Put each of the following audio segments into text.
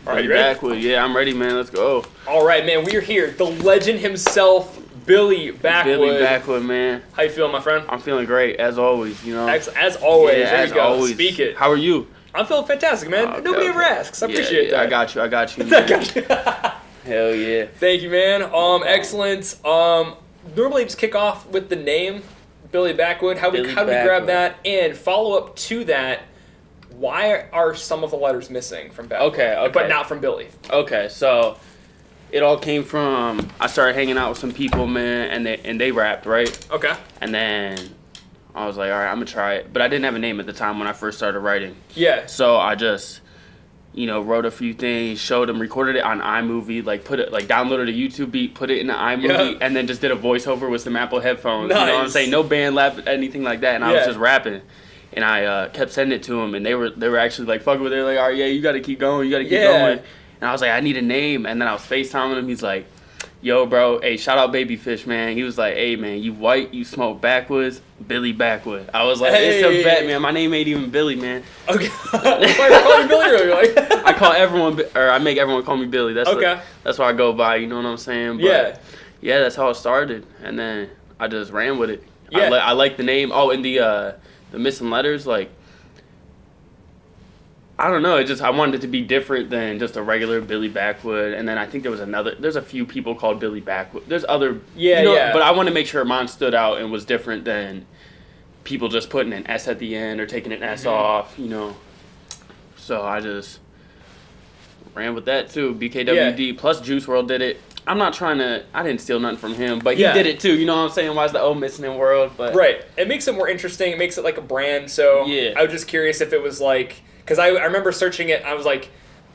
All right, you ready? Yeah, I'm ready, man. Let's go. All right, man. We are here. The legend himself, Billy Backwood. Billy Backwood, man. How you feeling, my friend? I'm feeling great, as always, you know. As always. Yeah, there as you go. always. Speak it. How are you? I'm feeling fantastic, man. Okay, Nobody ever asks. I appreciate that. I got you, man. Hell yeah. Thank you, man. Excellent. Normally just kick off with the name, Billy Backwood. How do we grab that? And follow up to that, why are some of the letters missing from Backwood? Okay. But not from Billy. Okay, so it all came from, I started hanging out with some people, man, and they rapped, right? Okay. And then I was like, all right, I'm going to try it. But I didn't have a name at the time when I first started writing. Yeah. So I just, wrote a few things, showed them, recorded it on iMovie, downloaded a YouTube beat, put it in the iMovie, and then just did a voiceover with some Apple headphones. Nice. You know what I'm saying? No band lab, anything like that. And I was just rapping. And I kept sending it to them, and they were actually like fucking with it. They're like, all right, yeah, you got to keep going. You got to keep going. And I was like, I need a name. And then I was FaceTiming him. He's like, yo, bro, hey, shout out Babyfish, man. He was like, hey, man, you white, you smoke backwoods, Billy Backwood. I was like, it's a bet, man. My name ain't even Billy, man. Okay. Why are you calling Billy? Or like? I call everyone, or I make everyone call me Billy. That's okay. That's what I go by, you know what I'm saying? But yeah, that's how it started. And then I just ran with it. Yeah. I like the name. Oh, and the missing letters, like, I don't know. I wanted it to be different than just a regular Billy Backwood. And then I think there's a few people called Billy Backwood. There's other, but I wanted to make sure mine stood out and was different than people just putting an S at the end or taking an S off, So I just ran with that too. BKWD plus Juice WRLD did it. I didn't steal nothing from him, but he did it too. You know what I'm saying? Why is the O missing in world? But right. It makes it more interesting. It makes it like a brand. So I was just curious if it was like, because I remember searching it. I was like,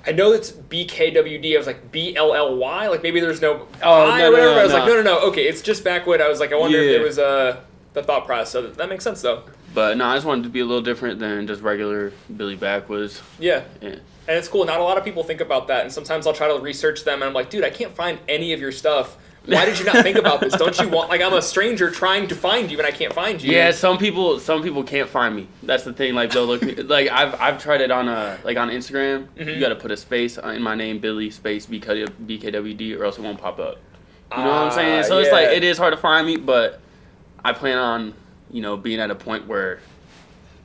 I know it's BKWD. I was like, BLLY. Like maybe there's no I or whatever. I was like, no. Okay, it's just Backwood. I was like, I wonder if there was the thought process. So that makes sense though. But no, I just wanted to be a little different than just regular Billy Backwoods. Yeah. And it's cool. Not a lot of people think about that. And sometimes I'll try to research them, and I'm like, dude, I can't find any of your stuff. Why did you not think about this? Don't you want, like, I'm a stranger trying to find you, and I can't find you. Yeah, some people can't find me. That's the thing. Like, they'll look, like, I've tried it on on Instagram. Mm-hmm. You got to put a space in my name, Billy, space BKWD, or else it won't pop up. You know what I'm saying? So it's like, it is hard to find me, but I plan on, being at a point where,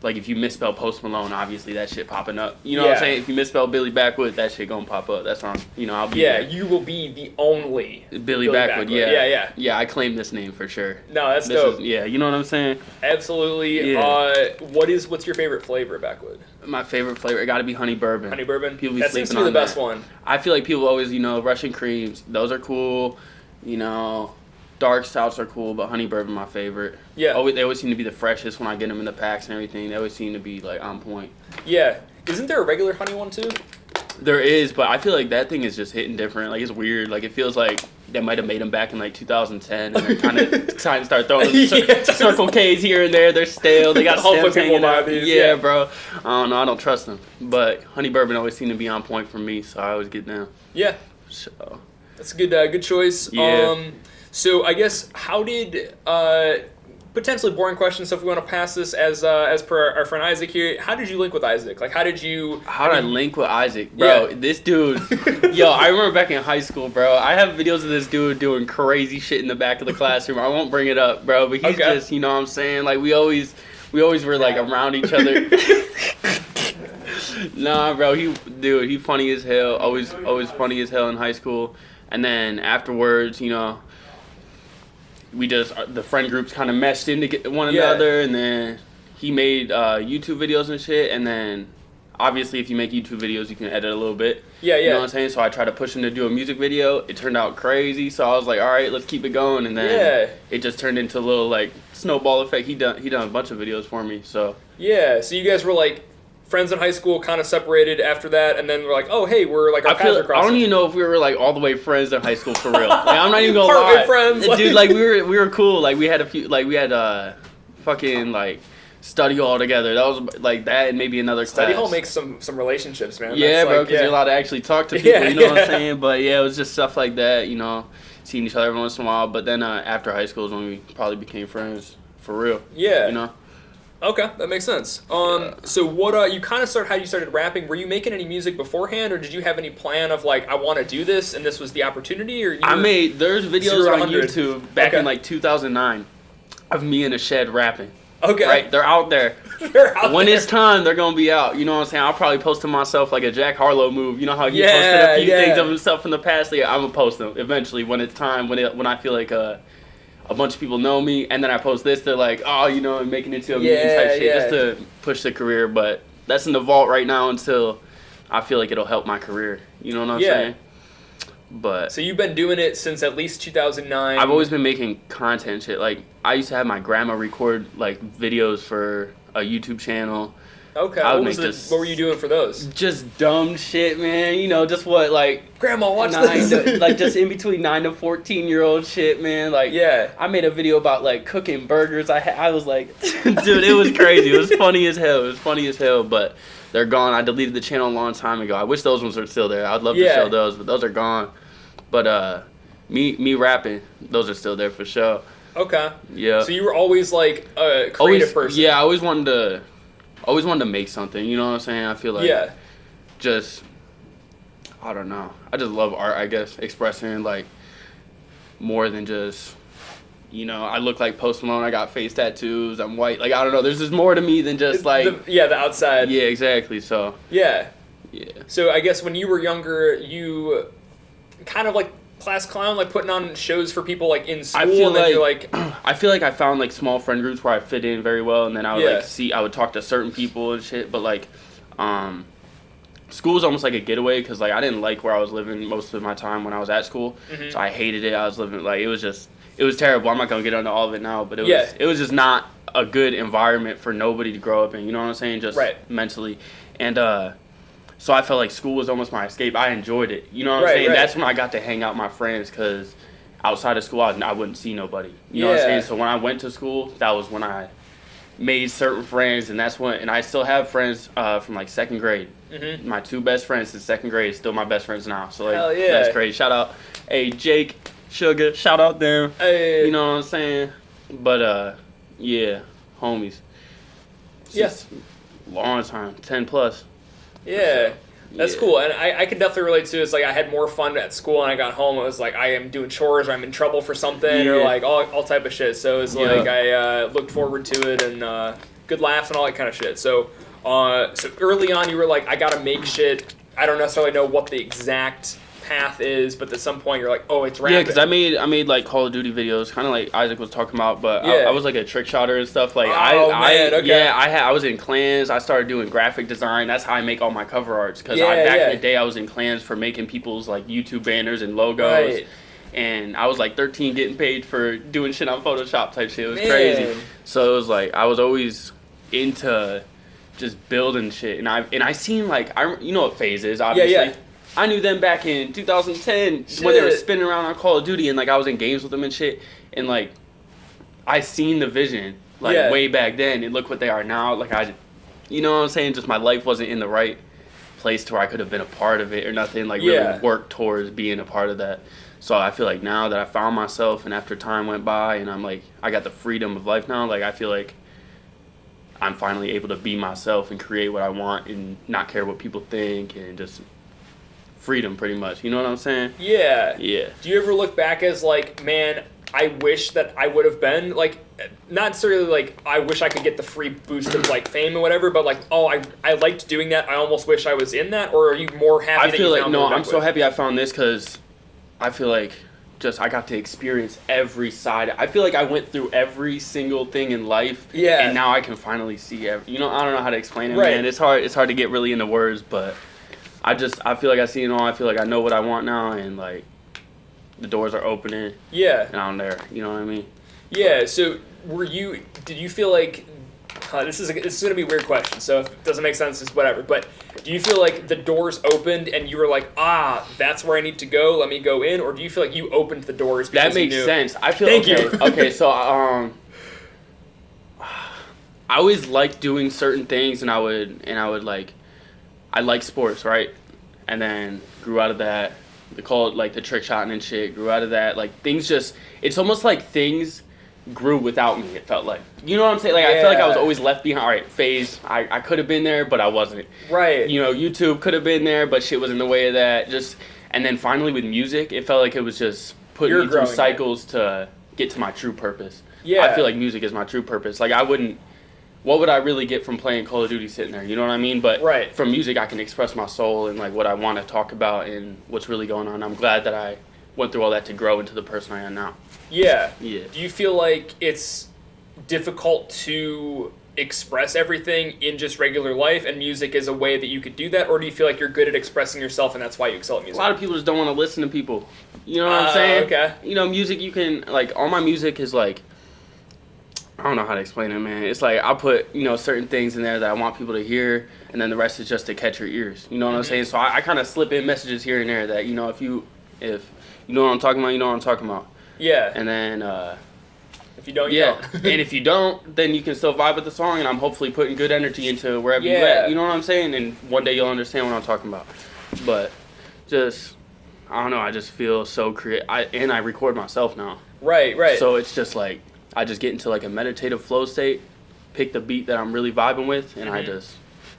like, if you misspell Post Malone, obviously that shit popping up. You know what I'm saying? If you misspell Billy Backwood, that shit gonna pop up. That's why I'll be there. You will be the only Billy Backwood. Yeah, I claim this name for sure. No, that's dope. You know what I'm saying? Absolutely. Yeah. What's your favorite flavor of Backwood? My favorite flavor, it gotta be honey bourbon. Honey bourbon? People be that sleeping seems to be on the best that. one. I feel like people always, Russian creams, those are cool. Dark stouts are cool, but honey bourbon my favorite. Yeah. They always seem to be the freshest when I get them in the packs and everything. They always seem to be like on point. Yeah. Isn't there a regular honey one too? There is, but I feel like that thing is just hitting different. Like, it's weird. Like, it feels like they might have made them back in like 2010, and they're kind of trying to start throwing Circle K's here and there. They're stale. They got stems hanging out. Yeah, bro. I don't know. I don't trust them. But honey bourbon always seemed to be on point for me, so I always get down. Yeah. So that's a good choice. Yeah. So I guess how did potentially boring question? So if we want to pass this as per our friend Isaac here, how did you link with Isaac? Like, how did I link with Isaac, bro? Yeah. This dude, I remember back in high school, bro. I have videos of this dude doing crazy shit in the back of the classroom. I won't bring it up, bro, but he's just, you know what I'm saying? Like, we always were like around each other. Nah, bro, he funny as hell. Always funny as hell in high school, and then afterwards, the friend groups kind of meshed into one another, and then he made YouTube videos and shit, and then obviously if you make YouTube videos, you can edit a little bit. You know what I'm saying? So I tried to push him to do a music video. It turned out crazy, so I was like, all right, let's keep it going, and then it just turned into a little like snowball effect. He done a bunch of videos for me, so. Yeah, so you guys were like friends in high school, kind of separated after that, and then we're like, oh, hey, we're like our paths are crossing. I don't even know if we were like all the way friends in high school for real. Like, I'm not even gonna lie, friends, dude. Like we were cool. Like we had a few, like we had fucking like study hall together. That was like that, and maybe another study class. hall makes some relationships, man. Yeah, bro, because you're allowed to actually talk to people. You know what I'm saying? But yeah, it was just stuff like that. Seeing each other every once in a while. But then after high school is when we probably became friends for real. Yeah. Okay, that makes sense. So what you kind of started how you started rapping? Were you making any music beforehand, or did you have any plan of like I want to do this and this was the opportunity? Or there's videos on YouTube back in like 2009 of me in a shed rapping. Okay, right, they're out there. When it's time, they're gonna be out. You know what I'm saying? I'll probably post to myself like a Jack Harlow move. You know how he posted a few things of himself from the past. Yeah, I'm gonna post them eventually when it's time. When I feel like a bunch of people know me, and then I post this, they're like, oh, you know, I'm making it to a meme type shit just to push the career. But that's in the vault right now until I feel like it'll help my career. You know what I'm saying? But so you've been doing it since at least 2009. I've always been making content shit. Like I used to have my grandma record like videos for a YouTube channel. Okay. What were you doing for those? Just dumb shit, man. You know, just what like Grandma, watch this. Like just in between 9 to 14-year-old shit, man. Like I made a video about like cooking burgers. I was like, dude, it was crazy. It was funny as hell. But they're gone. I deleted the channel a long time ago. I wish those ones were still there. I'd love to show those, but those are gone. But me rapping, those are still there for sure. Okay. Yeah. So you were always like a creative person. Yeah, I always wanted to make something. You know what I'm saying? I feel like just I don't know. I just love art. I guess expressing like more than just. You know, I look like Post Malone. I got face tattoos. I'm white. Like I don't know. There's just more to me than just like the outside. Yeah, exactly. So yeah. So I guess when you were younger, you kind of like class clown, like putting on shows for people like in school. I feel like I found like small friend groups where I fit in very well, and then I would I would talk to certain people and shit. But like, school was almost like a getaway because like I didn't like where I was living most of my time when I was at school, so I hated it. I was living like it was terrible. I'm not gonna get into all of it now, but it was just not a good environment for nobody to grow up in. You know what I'm saying? Just mentally, and so I felt like school was almost my escape. I enjoyed it. You know what I'm saying? That's when I got to hang out with my friends because outside of school I wouldn't see nobody. You know what I'm saying? So when I went to school, that was when I made certain friends, and I still have friends from like second grade. Mm-hmm. My two best friends since second grade, still my best friends now. So like that's crazy. Shout out, hey Jake. Sugar, shout out them. Hey. You know what I'm saying? But homies. Yes. Long time, 10 plus. Yeah. So, that's cool. And I can definitely relate to it. It's like I had more fun at school and I got home. It was like I am doing chores or I'm in trouble for something or like all type of shit. So it's like I looked forward to it and good laughs and all that kind of shit. So so early on you were like, I gotta make shit. I don't necessarily know what the exact path is, but at some point you're like, oh, it's rapping. Yeah, because I made like Call of Duty videos, kind of like Isaac was talking about, but I was like a trick shotter and stuff. Like I was in clans. I started doing graphic design. That's how I make all my cover arts. Because back in the day, I was in clans for making people's like YouTube banners and logos. Right. And I was like 13 getting paid for doing shit on Photoshop type shit. It was crazy. So it was like I was always into just building shit, and I seen like you know what FaZe is, obviously. Yeah. I knew them back in 2010 when they were spinning around on Call of Duty, and like I was in games with them and shit, and like I seen the vision like way back then, and look what they are now. Like you know what I'm saying? Just my life wasn't in the right place to where I could have been a part of it or nothing. Like really work towards being a part of that. So I feel like now that I found myself, and after time went by, and I'm like I got the freedom of life now. Like I feel like I'm finally able to be myself and create what I want and not care what people think and just. Freedom, pretty much. You know what I'm saying? Yeah. Yeah. Do you ever look back as like, man, I wish that I would have been like, not necessarily like I wish I could get the free boost of like fame or whatever, but like, oh, I liked doing that. I almost wish I was in that. Or are you more happy? I feel like no. I'm so happy I found this because I feel like just I got to experience every side. I feel like I went through every single thing in life. Yeah. And now I can finally see every. You know, I don't know how to explain it, man. It's hard. It's hard to get really into words, but. I feel like I see it all. I feel like I know what I want now, and like the doors are opening. Yeah. And I'm there. You know what I mean? Yeah. So did you feel like this is gonna be a weird question. So if it doesn't make sense, it's whatever. But do you feel like the doors opened and you were like, that's where I need to go. Let me go in, or do you feel like you opened the doors? That makes sense. I feel. Thank you. Okay. So I always liked doing certain things, and I would like. I like sports, right? And then grew out of that. They call it like the trick shotting and shit. Grew out of that. Like things just, it's almost like things grew without me. It felt like, you know what I'm saying? Like I feel like I was always left behind. All right, Phase, I could have been there, but I wasn't. Right. You know, YouTube could have been there, but shit was in the way of that. And then finally with music, it felt like it was just putting me through cycles to get to my true purpose. Yeah. I feel like music is my true purpose. Like what would I really get from playing Call of Duty sitting there? You know what I mean? But from music, I can express my soul and like what I want to talk about and what's really going on. I'm glad that I went through all that to grow into the person I am now. Yeah. Do you feel like it's difficult to express everything in just regular life and music is a way that you could do that? Or do you feel like you're good at expressing yourself and that's why you excel at music? A lot of people just don't want to listen to people. You know what I'm saying? Okay. You know, music, you can, like, all my music is like, I don't know how to explain it, man. It's like I put, you know, certain things in there that I want people to hear, and then the rest is just to catch your ears. You know what I'm saying? So I kind of slip in messages here and there that, you know, if you know what I'm talking about, you know what I'm talking about. Yeah. And then, if you don't, you don't. And if you don't, then you can still vibe with the song, and I'm hopefully putting good energy into wherever you're at. You know what I'm saying? And one day you'll understand what I'm talking about. But just, I don't know, I just feel so creative. And I record myself now. Right. So it's just like, I just get into like a meditative flow state, pick the beat that I'm really vibing with, and I just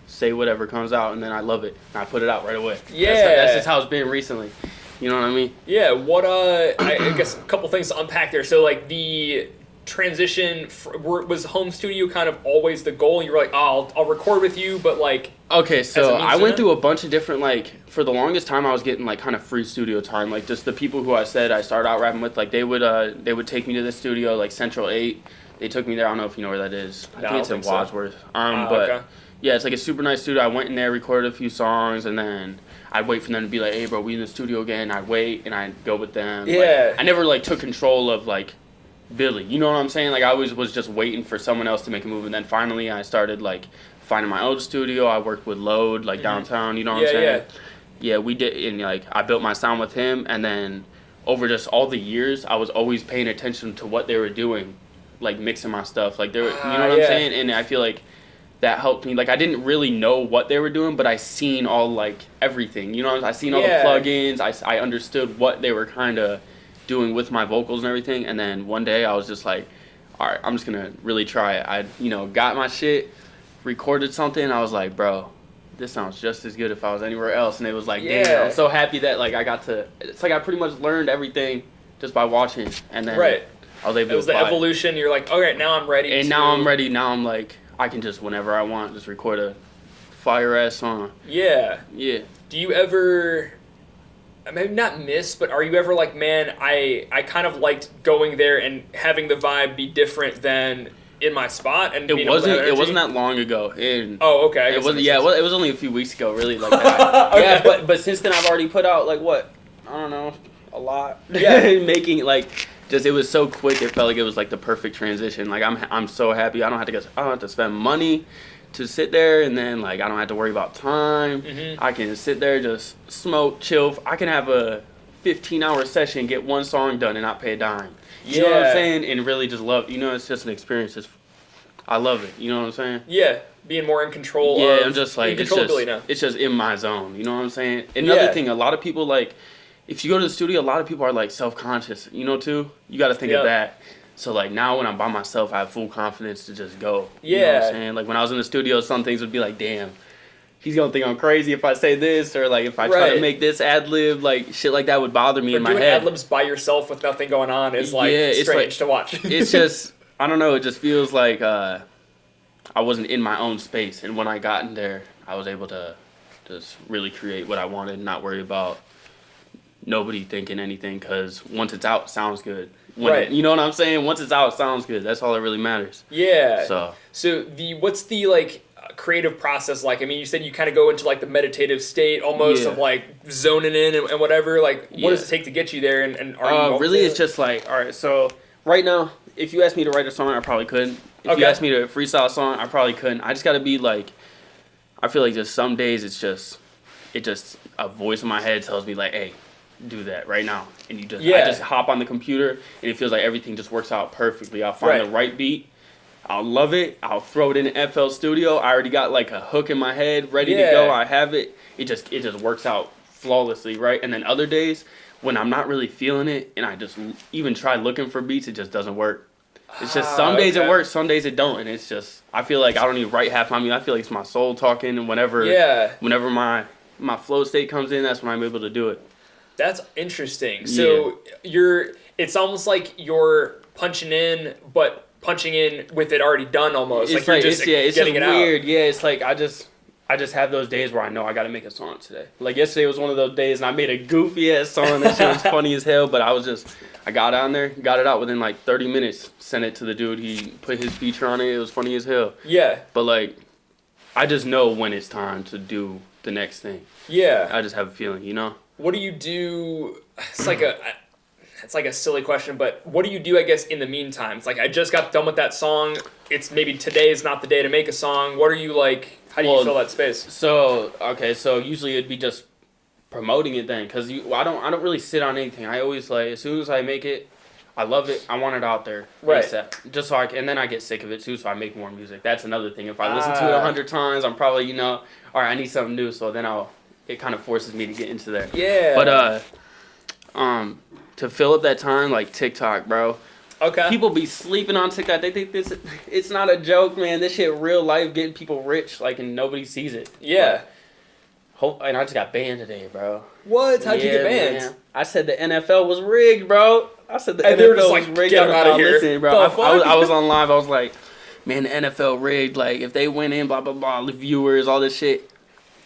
say whatever comes out, and then I love it, and I put it out right away. Yeah. That's just how it's been recently. You know what I mean? Yeah, I guess a couple things to unpack there. So, like, the transition, was home studio kind of always the goal? You were like, oh, I'll record with you, but, like... Okay, so I went through a bunch of different, like, for the longest time I was getting, like, kind of free studio time. Like, just the people who I said I started out rapping with, like, they would take me to the studio, like, Central 8. They took me there. I don't know if you know where that is. I think it's in Wadsworth. But, okay. Yeah, it's, like, a super nice studio. I went in there, recorded a few songs, and then... I'd wait for them to be like, hey, bro, we in the studio again. I'd wait, and I'd go with them. Yeah. Like, I never, like, took control of, like, Billy. You know what I'm saying? Like, I always was just waiting for someone else to make a move. And then finally I started, like, finding my own studio. I worked with Load, like, downtown. You know what I'm saying? Yeah, we did. And, like, I built my sound with him. And then over just all the years, I was always paying attention to what they were doing, like, mixing my stuff. Like, they were, you know what I'm saying? And I feel like that helped me. Like, I didn't really know what they were doing, but I seen all, like, everything. You know, I seen all the plugins. I understood what they were kind of doing with my vocals and everything. And then one day I was just like, all right, I'm just going to really try it. I, you know, got my shit, recorded something. I was like, bro, this sounds just as good if I was anywhere else. And it was like, damn, I'm so happy that, like, I got to, it's like I pretty much learned everything just by watching. And then I was able to the evolution. You're like, okay, now I'm ready. And now I'm ready. Now I'm like, I can just, whenever I want, just record a fire-ass song. Yeah. Do you ever, maybe not miss, but are you ever like, man, I kind of liked going there and having the vibe be different than in my spot? And it wasn't that long ago. Okay. It was only a few weeks ago, really. Like that. Yeah, but since then I've already put out, like, what? I don't know, a lot. Yeah. Making, like... Just, it was so quick. It felt like it was like the perfect transition. Like, I'm so happy. I don't have to spend money to sit there, and then, like, I don't have to worry about time. I can sit there, just smoke, chill. I can have a 15-hour session, get one song done, and not pay a dime. You know what I'm saying? And really just love. You know, it's just an experience. I love it. You know what I'm saying? Yeah, being more in control. I'm just like it's just in my zone. You know what I'm saying? Another thing, a lot of people like. If you go to the studio, a lot of people are, like, self-conscious, you know, too? You got to think of that. So, like, now when I'm by myself, I have full confidence to just go. You know what I'm saying? Like, when I was in the studio, some things would be like, damn, he's going to think I'm crazy if I say this, or, like, if I try to make this ad-lib, like, shit like that would bother me in my head. Doing ad-libs by yourself with nothing going on is, like, strange to watch. It's just, I don't know, it just feels like I wasn't in my own space. And when I got in there, I was able to just really create what I wanted and not worry about nobody thinking anything, because once it's out, it sounds good. You know what I'm saying? Once it's out, it sounds good. That's all that really matters. Yeah. So what's the, like, creative process like? I mean, you said you kind of go into, like, the meditative state almost of, like, zoning in and whatever. Like, what does it take to get you there? And are you really, it's just like, all right, so right now, if you asked me to write a song, I probably couldn't. If you asked me to freestyle a song, I probably couldn't. I just got to be, like, I feel like just some days it's just a voice in my head tells me, like, hey, do that right now, and I just hop on the computer, and it feels like everything just works out perfectly. I'll find the right beat, I'll love it, I'll throw it in FL Studio. I already got, like, a hook in my head ready to go. I have it. It just works out flawlessly, right? And then other days when I'm not really feeling it, and I just even try looking for beats, it just doesn't work. It's just some days it works, some days it don't, and it's just I feel like I don't even write half my music. I feel like it's my soul talking, and whenever my flow state comes in, that's when I'm able to do it. That's interesting. So it's almost like you're punching in, but punching in with it already done almost. It's like you're just it's getting just it weird. out. Yeah, it's like I just have those days where I know I got to make a song today. Like yesterday was one of those days, and I made a goofy ass song. That shit was funny as hell, but I got on there, got it out within like 30 minutes. Sent it to the dude. He put his feature on it. It was funny as hell. Yeah. But like, I just know when it's time to do the next thing. Yeah. I just have a feeling, you know. What do you do? It's like a silly question, but what do you do, I guess, in the meantime? It's like, I just got done with that song. It's maybe today is not the day to make a song. What are you like, how do you fill that space? So usually it'd be just promoting it then, because I don't really sit on anything. I always like, as soon as I make it, I love it, I want it out there. Right. ASAP. Just so and then I get sick of it too, so I make more music. That's another thing. If I listen to it 100 times, I'm probably, all right, I need something new, so then it kind of forces me to get into there. Yeah. But, to fill up that time, like TikTok, bro. Okay. People be sleeping on TikTok. They think it's not a joke, man. This shit real life, getting people rich, like, and nobody sees it. Yeah. And I just got banned today, bro. What? How'd you get banned? Man. I said the NFL was rigged, bro. I said the and NFL was like, rigged. Get out of here. Listen, bro. I was on live. I was like, man, the NFL rigged. Like, if they went in, blah, blah, blah, the viewers, all this shit.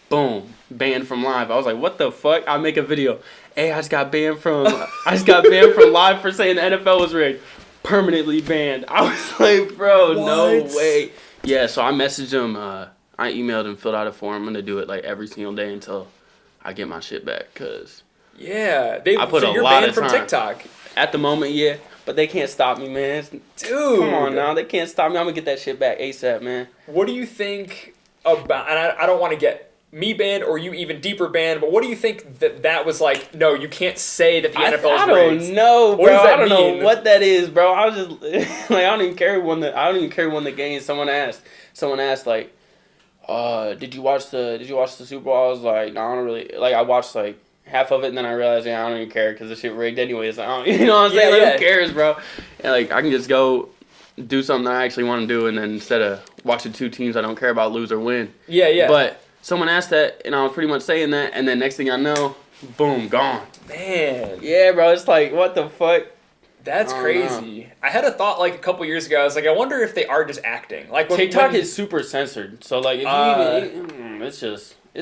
Boom. Banned from live. I was like, what the fuck? I'll make a video. Hey, I just got banned from live for saying the NFL was rigged. Permanently banned. I was like, bro, what? No way. Yeah, so I messaged him. I emailed him, filled out a form. I'm going to do it like every single day until I get my shit back. Cause I put so a lot of time. From TikTok. At the moment, yeah. But they can't stop me, man. Dude. Come on now. They can't stop me. I'm going to get that shit back ASAP, man. What do you think about, and I don't want to get me banned or you even deeper banned, but what do you think that was like? No, you can't say that the NFL is rigged. I don't know, bro. I don't know what that is, bro. I was just like, I don't even care when the game. Someone asked like, did you watch the Super Bowl? I was like, no, I don't really. Like, I watched like half of it, and then I realized, I don't even care because the shit rigged anyways. Like, you know what I'm saying? Like, who cares, bro? And like, I can just go do something I actually want to do, and then instead of watching two teams I don't care about lose or win. Yeah. But someone asked that, and I was pretty much saying that, and then next thing I know, boom, gone. Man. Yeah, bro, it's like, what the fuck? That's crazy. Know. I had a thought like a couple years ago. I was like, I wonder if they are just acting. Like TikTok is super censored, so like, if you even, it's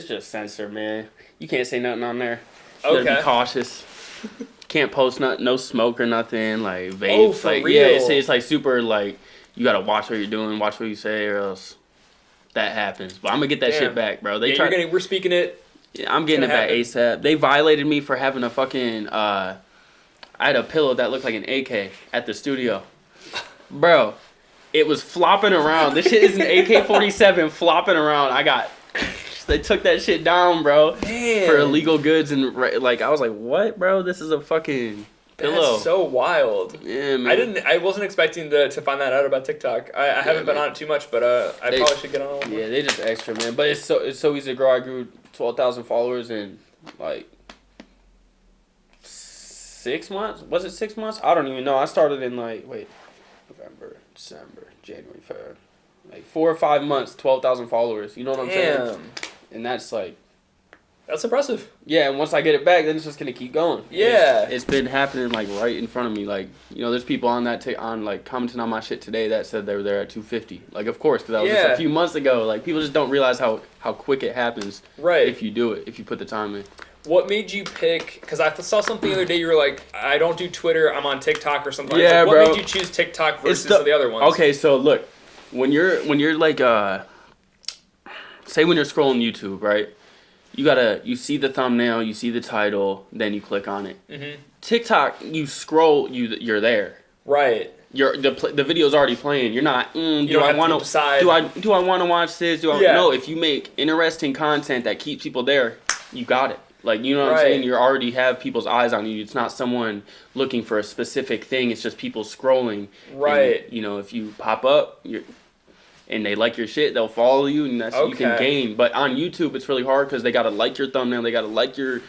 just censored, man. You can't say nothing on there. You gotta be cautious. Can't post no smoke or nothing, like vape. Oh, for real? Yeah, it's like super like you gotta watch what you're doing, watch what you say, or else that happens. But I'm gonna get that shit back, bro. We're speaking it. Yeah, I'm getting it back ASAP. They violated me for having a fucking. I had a pillow that looked like an AK at the studio, bro. It was flopping around. This shit is an AK-47 flopping around. They took that shit down, bro. Man. For illegal goods and like I was like, what, bro? This is a fucking pillow. That's so wild. Yeah, man. I wasn't expecting to find that out about TikTok. I haven't been on it too much, but I probably should get on it. Yeah, they just extra, man. But it's so easy to grow. I grew 12,000 followers in like 6 months. Was it 6 months? I don't even know. I started in November, December, January, February. Like 4 or 5 months, 12,000 followers. You know what I'm saying? And that's like... That's impressive. Yeah, and once I get it back, then it's just going to keep going. Yeah. It's been happening, like, right in front of me. Like, there's people on commenting on my shit today that said they were there at 250. Like, of course, because that was just a few months ago. Like, people just don't realize how quick it happens. Right. If you do it, if you put the time in. What made you pick... Because I saw something the other day, you were like, I don't do Twitter, I'm on TikTok or something. Yeah, like, bro. What made you choose TikTok versus the other ones? Okay, so look. When you're like, say when you're scrolling YouTube, right? You see the thumbnail, you see the title, then you click on it. Mm-hmm. TikTok, you scroll, you're there. Right. The video's already playing. You're not. Do I want to decide? Do I want to watch this? No. If you make interesting content that keeps people there, you got it. Like, you know what I'm saying? You already have people's eyes on you. It's not someone looking for a specific thing. It's just people scrolling. Right. And, if you pop up, and they like your shit, they'll follow you, and that's you can gain. But on YouTube, it's really hard because they got to like your thumbnail. They got to like your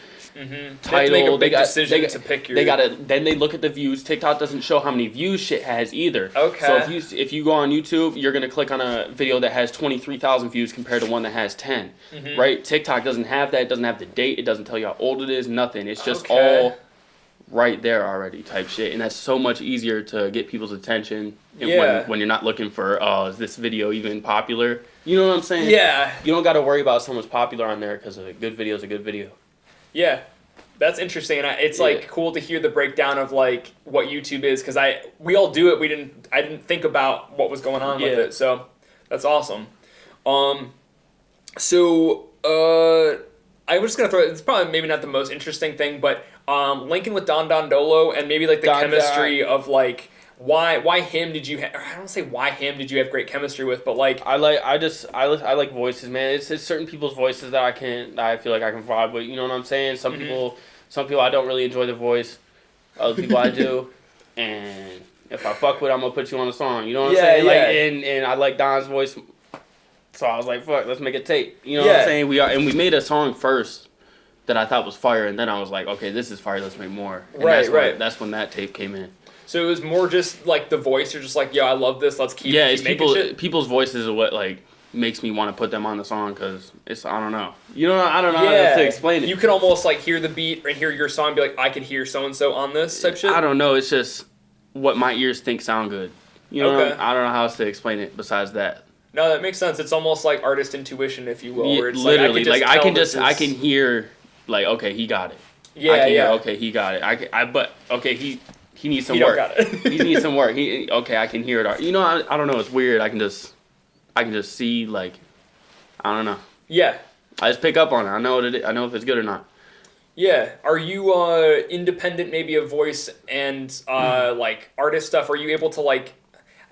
title. They got decision to pick your. They gotta. Then they look at the views. TikTok doesn't show how many views shit has either. Okay. So if you go on YouTube, you're gonna click on a video that has 23,000 views compared to one that has 10. Right? TikTok doesn't have that. It doesn't have the date. It doesn't tell you how old it is. Nothing. It's just all right there already type shit, and that's so much easier to get people's attention. When you're not looking for is this video even popular? You know what I'm saying? Yeah. You don't got to worry about someone's popular on there because a good video is a good video. Yeah, that's interesting, and it's like cool to hear the breakdown of like what YouTube is because we all do it. I didn't think about what was going on with it, so that's awesome. So I was just gonna throw. It's probably maybe not the most interesting thing, but linking with Don Dolo and maybe like the chemistry of like. Why him did you I don't say why him did you have great chemistry with, but like I like voices, man. It's certain people's voices that I feel like I can vibe with. You know what I'm saying? Some people I don't really enjoy the voice. Other people I do. And if I fuck with, I'm gonna put you on a song. You know what I'm saying? Yeah. Like and I like Don's voice, so I was like, fuck, let's make a tape. You know what I'm saying? We made a song first that I thought was fire, and then I was like, okay, this is fire. Let's make more. And that's when that tape came in. So it was more just like the voice. You're just like, yo, I love this. Let's keep it's making shit. People's voices are what like makes me want to put them on the song because it's I don't know. I don't know how to explain it. You can almost like hear the beat and hear your song and be like, I could hear so and so on this type shit. I don't know. It's just what my ears think sound good. You know, I don't know how else to explain it besides that. No, that makes sense. It's almost like artist intuition, if you will. Where it's literally, I can hear like, okay, he got it. Hear, okay, he got it. But okay, he needs some work. Got it. He needs some work. I can hear it. You know, I don't know. It's weird. I can just see like, I don't know. Yeah. I just pick up on it. I know what it is. I know if it's good or not. Yeah. Are you independent, maybe of voice and like artist stuff? Are you able to like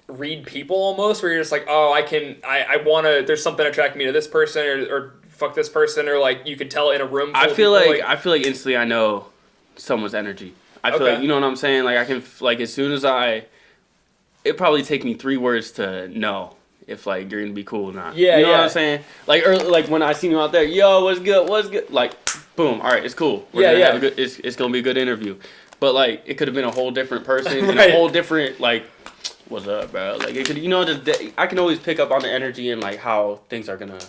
read people almost, where you're just like, oh, I want to. There's something attracting me to this person, or fuck this person, or like you could tell in a room. I feel like instantly I know someone's energy. I feel like, you know what I'm saying? Like, I can, like, as soon as it'd probably take me 3 words to know if, like, you're going to be cool or not. Yeah, you know what I'm saying? Like, like when I see you out there, yo, what's good? Like, boom, all right, it's cool. It's going to be a good interview. But, like, it could have been a whole different person, and a whole different, like, what's up, bro? Like, it could, I can always pick up on the energy and, like, how things are going to,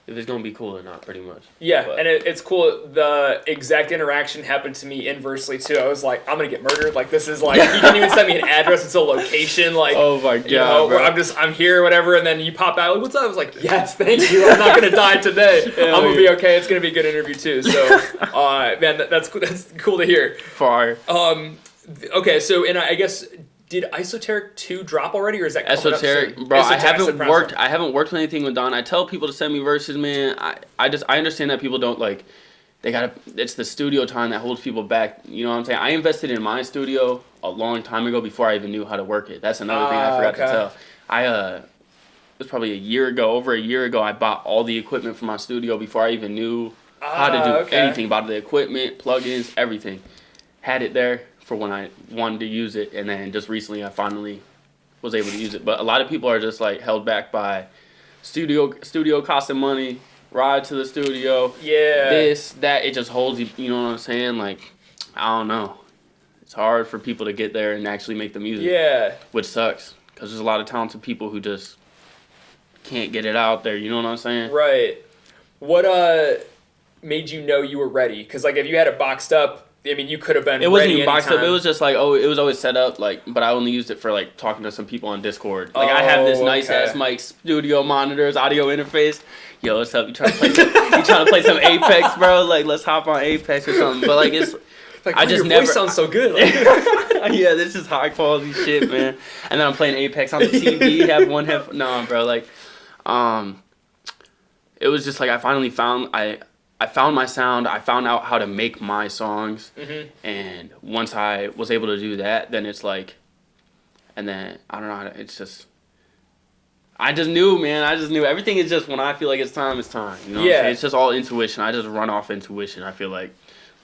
if it's going to be cool or not, pretty much. Yeah, and it's cool. The exact interaction happened to me inversely, too. I was like, I'm going to get murdered. Like, this is like, you didn't even send me an address. It's a location. Like, oh, my God, bro. I'm here or whatever. And then you pop out. Like, what's up? I was like, yes, thank you. I'm not going to die today. I'm going to be okay. It's going to be a good interview, too. So, man, that's cool to hear. Far. Okay, so, and I guess... Did Esoteric 2 drop already, or is that coming Esoteric, up soon? Bro, I haven't worked with anything with Don. I tell people to send me verses, man. I understand that people don't like. It's the studio time that holds people back. You know what I'm saying? I invested in my studio a long time ago before I even knew how to work it. That's another thing I forgot to tell. It was probably over a year ago. I bought all the equipment for my studio before I even knew how to do anything about the equipment, plugins, everything. Had it there for when I wanted to use it, and then just recently I finally was able to use it. But a lot of people are just like held back by studio costing money, ride to the studio, this, that. It just holds you, you know what I'm saying? Like, I don't know. It's hard for people to get there and actually make the music, which sucks, because there's a lot of talented people who just can't get it out there, you know what I'm saying? Right. What made you know you were ready? Because like if you had it boxed up, I mean, you could have been. It wasn't even boxed up. It was just like, it was always set up. Like, but I only used it for like talking to some people on Discord. Like, I have this nice ass mic, studio monitors, audio interface. Yo, what's up? You trying to play some Apex, bro? Like, let's hop on Apex or something. But like, it's like, I just your voice sounds so good. Like, yeah, this is high quality shit, man. And then I'm playing Apex on the TV. Have one headphone. No, bro. Like, it was just like I finally found I found my sound. I found out how to make my songs, and once I was able to do that, then it's like, and then I don't know. It's just, I just knew, man. I just knew everything is just when I feel like it's time, it's time. You know, what I'm saying? It's just all intuition. I just run off intuition. I feel like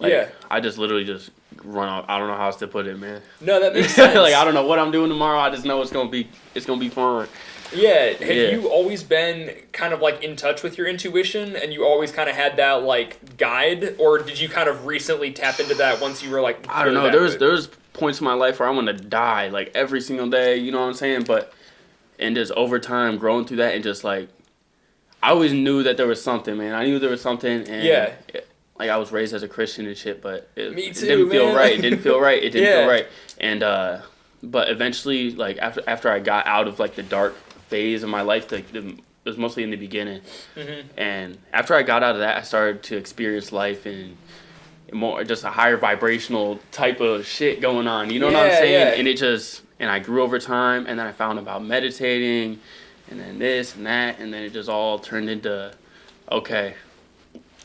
Like, I just literally just run off. I don't know how else to put it, man. No, that makes sense. Like, I don't know what I'm doing tomorrow. I just know it's gonna be fun. Yeah. Have you always been kind of like in touch with your intuition, and you always kind of had that like guide, or did you kind of recently tap into that once you were like? I don't know. There's points in my life where I want to die like every single day. You know what I'm saying? But and just over time, growing through that, and just like, I always knew that there was something, man. I knew there was something, and like I was raised as a Christian and shit, but it didn't feel right. It didn't feel right. It didn't feel right. And but eventually, like after I got out of like the dark phase of my life, like it was mostly in the beginning, and after I got out of that, I started to experience life in more just a higher vibrational type of shit going on. You know what I'm saying? And I grew over time, and then I found about meditating, and then this and that, and then it just all turned into, okay,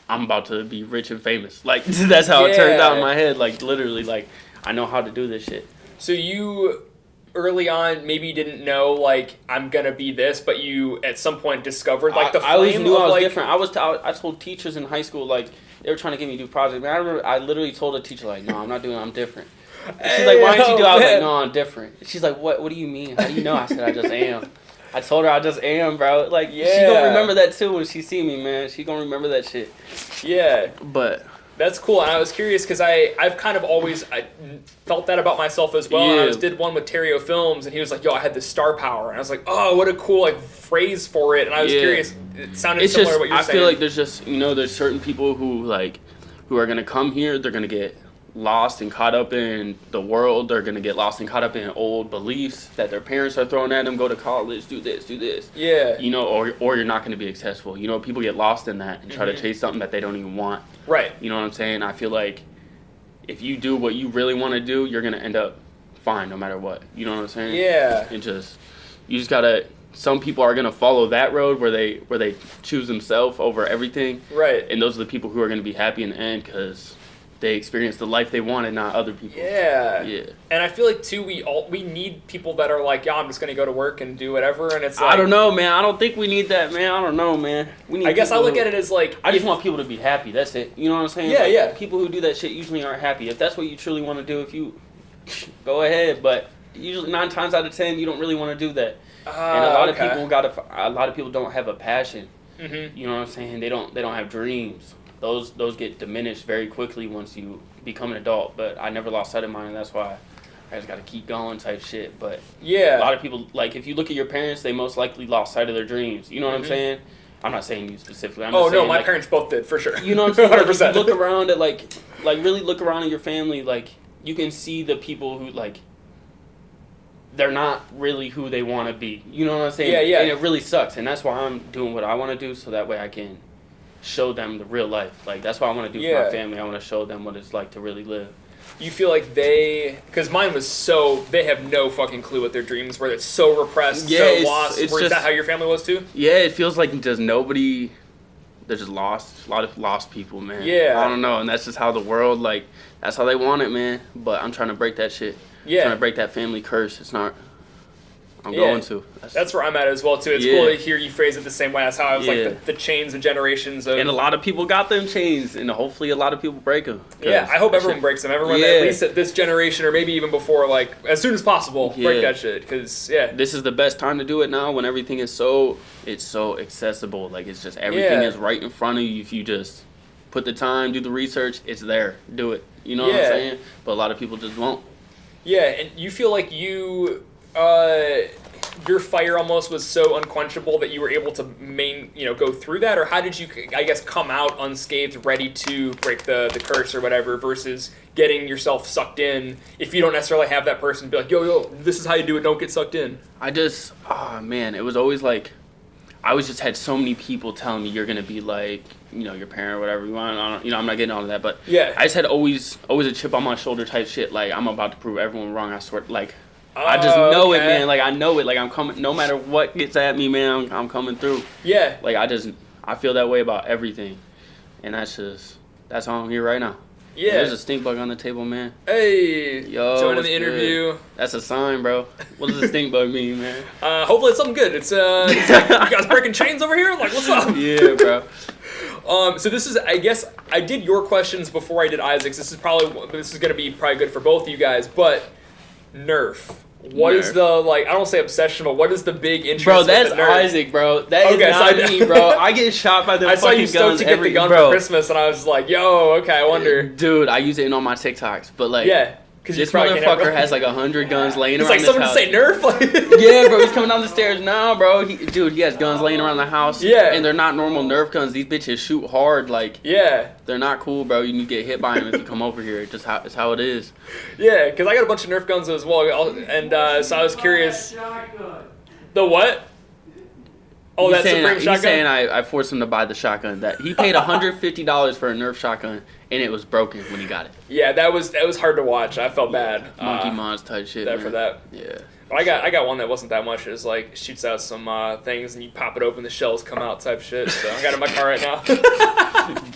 I'm about to be rich and famous. Like, that's how it turned out in my head. Like, literally, like, I know how to do this shit. So you, early on, maybe didn't know, like, I'm gonna be this, but you, at some point, discovered, like, the flame. I always knew I was different. I told teachers in high school, like, they were trying to get me to do projects. Man, I remember I literally told a teacher, like, no, I'm not doing it. I'm different. And she's like, why don't you do it? I was like, no, I'm different. She's like, what do you mean? How do you know? I said, I just am. I told her I just am, bro. Like, she gonna remember that too when she see me, man. She gonna remember that shit. Yeah. But that's cool. And I was curious because I've kind of always felt that about myself as well. And I did one with Terrio Films, and he was like, yo, I had this star power. And I was like, oh, what a cool like phrase for it. And I was curious. It sounded similar to what you're saying. I feel like there's just, there's certain people who are gonna come here, they're gonna get lost and caught up in the world. They're gonna get lost and caught up in old beliefs that their parents are throwing at them. Go to college, do this. Yeah. Or you're not gonna be successful. People get lost in that and try to chase something that they don't even want. Right. You know what I'm saying? I feel like if you do what you really want to do, you're gonna end up fine no matter what. You know what I'm saying? Yeah. You just gotta. Some people are gonna follow that road where they choose themselves over everything. Right. And those are the people who are gonna be happy in the end because they experience the life they wanted, not other people. Yeah. And I feel like too, we need people that are like, I'm just gonna go to work and do whatever, and it's like, I don't know, man. I don't think we need that, man. I don't know, man. I guess I look at it as like, I just want people to be happy. That's it. You know what I'm saying? Yeah, People who do that shit usually aren't happy. If that's what you truly want to do, if you go ahead, but usually 9 times out of 10, you don't really want to do that. And a lot of people don't have a passion. You know what I'm saying? They don't have dreams. Those get diminished very quickly once you become an adult. But I never lost sight of mine, and that's why I just got to keep going type shit. But a lot of people, like, if you look at your parents, they most likely lost sight of their dreams. You know what I'm saying? I'm not saying you specifically. I'm just saying, my parents both did, for sure. You know what I'm saying? 100%. Like, if you look around at, like really look around at your family, like, you can see the people who, like, they're not really who they want to be. You know what I'm saying? Yeah. And it really sucks. And that's why I'm doing what I want to do, so that way I can show them the real life. Like, that's what I want to do for my family. I want to show them what it's like to really live. You feel like because mine was they have no fucking clue what their dreams were. It's so repressed, so lost. Is that how your family was too? Yeah, it feels like just nobody, they're just lost. A lot of lost people, man. Yeah. I don't know. And that's just how the world, like, that's how they want it, man. But I'm trying to break that shit. Yeah. I'm trying to break that family curse. It's not... I'm going to. That's where I'm at as well, too. It's cool to hear you phrase it the same way. That's how I was like, the chains and generations of... And a lot of people got them chains, and hopefully a lot of people break them. Yeah, I hope everyone breaks them. Everyone, at least at this generation, or maybe even before, like, as soon as possible, break that shit. Because, this is the best time to do it now, when everything is so accessible. Like, it's just, everything is right in front of you. If you just put the time, do the research, it's there. Do it. You know what I'm saying? But a lot of people just won't. Yeah, and you feel like your fire almost was so unquenchable that you were able to go through that? Or how did you, I guess, come out unscathed, ready to break the curse or whatever, versus getting yourself sucked in if you don't necessarily have that person be like, yo, this is how you do it, don't get sucked in? It was always like, I always just had so many people telling me you're going to be like, your parent or whatever you want. I'm not getting all of that, but I just had always a chip on my shoulder type shit. Like, I'm about to prove everyone wrong, I swear. Like, I just know it, man. Like, I know it. Like, I'm coming. No matter what gets at me, man, I'm coming through. Yeah. Like, I feel that way about everything, and that's how I'm here right now. Yeah. There's a stink bug on the table, man. Hey. Yo. Joining the interview. Good? That's a sign, bro. What does a stink bug mean, man? Hopefully it's something good. It's like, you guys breaking chains over here? Like, what's up? Yeah, bro. So this is, I guess, I did your questions before I did Isaac's. This is going to be probably good for both of you guys, but Nerf. What is the, like, I don't say obsession, but what is the big interest? Bro, that's Isaac, bro. That is not me, bro. I get shot by the fucking guns. I saw you stoked to get the gun for Christmas, and I was like, yo, okay, I wonder. Dude, I use it in all my TikToks, but like, yeah. This motherfucker has like 100 guns laying around his house. It's like someone say Nerf? Yeah, bro, he's coming down the stairs now, bro. He has guns laying around the house. Yeah. And they're not normal Nerf guns. These bitches shoot hard. Like, yeah. They're not cool, bro. You need to get hit by them if you come over here. It's how it is. Yeah, because I got a bunch of Nerf guns as well. And so I was curious. The what? Oh, that's Supreme shotgun? He's saying I forced him to buy the shotgun. That he paid $150 for a Nerf shotgun, and it was broken when he got it. Yeah, that was hard to watch. I felt bad. Monkey Mons type shit. For that. Yeah. But I got one that wasn't that much. It was like shoots out some things, and you pop it open, the shells come out type shit. So I got it in my car right now.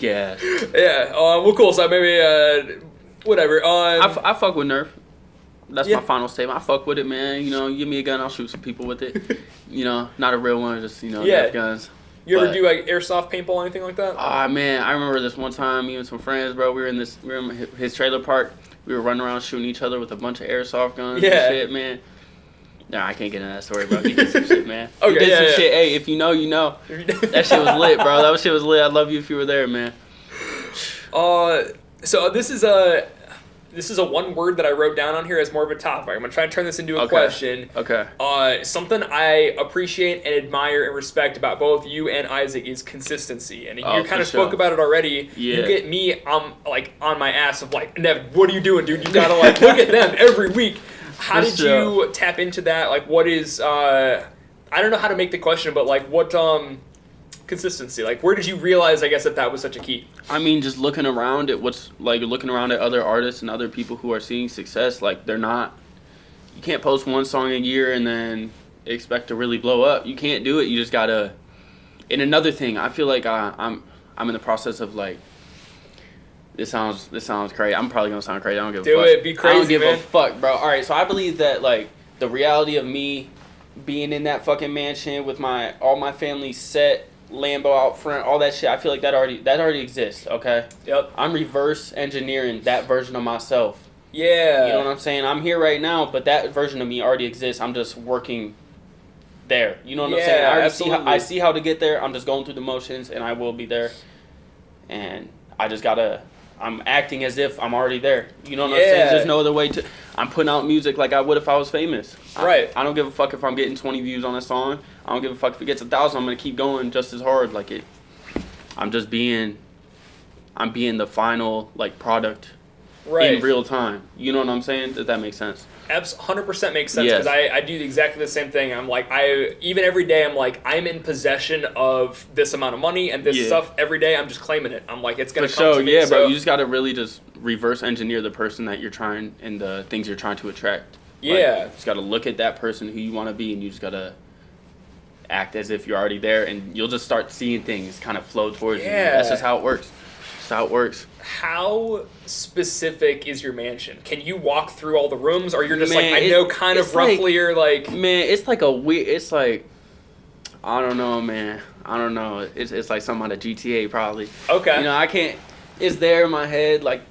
Yeah. Yeah. Well, cool. So maybe whatever. I fuck with Nerf. That's my final statement. I fuck with it, man. You know, give me a gun, I'll shoot some people with it. You know, not a real one, just, Nerf guns. You ever do like airsoft paintball or anything like that? Ah, man, I remember this one time, me and some friends, bro. We were in his trailer park. We were running around shooting each other with a bunch of airsoft guns and shit, man. Nah, I can't get into that story, bro. He did some shit, man. Okay, he did some shit. Hey, if you know, you know. That shit was lit, bro. That shit was lit. I'd love you if you were there, man. So this is a one word that I wrote down on here as more of a topic. I'm going to try and turn this into a question. Okay. Something I appreciate and admire and respect about both you and Isaac is consistency. And you kind of spoke about it already. Yeah. You get me on my ass of like, Nev, what are you doing, dude? You got to like look at them every week. How did you tap into that? Like, what is, I don't know how to make the question, but like what, consistency, like where did you realize, I guess, that was such a key? I mean, just looking around at looking around at other artists and other people who are seeing success. Like, you can't post one song a year and then expect to really blow up. You can't do it. You just gotta. And another thing, I feel like I'm in the process of like. This sounds crazy. I'm probably gonna sound crazy. I don't give a fuck. Do it. Be crazy, I don't give man. a fuck, bro. All right, so I believe that like the reality of me being in that fucking mansion with all my family set. Lambo out front, all that shit. I feel like that already exists. Okay. Yep. I'm reverse engineering that version of myself. Yeah. You know what I'm saying? I'm here right now, but that version of me already exists. I'm just working there. You know what I'm saying? I see how to get there. I'm just going through the motions, and I will be there. And I just gotta. I'm acting as if I'm already there. You know what I'm saying? There's no other way to. I'm putting out music like I would if I was famous. Right. I don't give a fuck if I'm getting 20 views on a song. I don't give a fuck if it gets 1,000. I'm gonna keep going just as hard. Like it. I'm being the final like product. Right. In real time. You know what I'm saying? Does that make sense? 100% makes sense, because I do exactly the same thing. I'm like, even every day I'm like, I'm in possession of this amount of money and this stuff every day. I'm just claiming it. I'm like, it's gonna come to me. Yeah, bro. You just gotta really just reverse engineer the person that you're trying and the things you're trying to attract. Yeah. Like, you just gotta look at that person who you want to be, and you just gotta act as if you're already there, and you'll just start seeing things kind of flow towards you. That's just how it works. That's how it works. How specific is your mansion? Can you walk through all the rooms, or you're just like, I know kind of roughly, or like... Man, it's like a weird... It's like... I don't know, man. I don't know. It's like something out of GTA, probably. Okay. You know, I can't... It's there in my head. Like,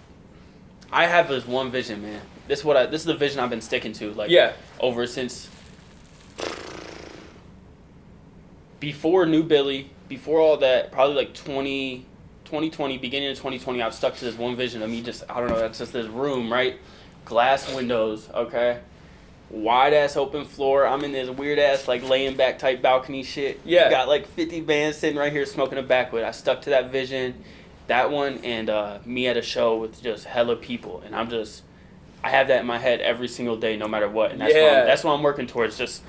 I have this one vision, man. This is the vision I've been sticking to. Like, over since... Before New Billy, before all that, probably like 2020, beginning of 2020, I've stuck to this one vision of me just, I don't know, that's just this room, right? Glass windows, okay? Wide-ass open floor. I'm in this weird-ass, like, laying back type balcony shit. Yeah. Got, like, 50 bands sitting right here smoking a backwood. I stuck to that vision, that one, and me at a show with just hella people. And I have that in my head every single day, no matter what. And that's what I'm working towards, just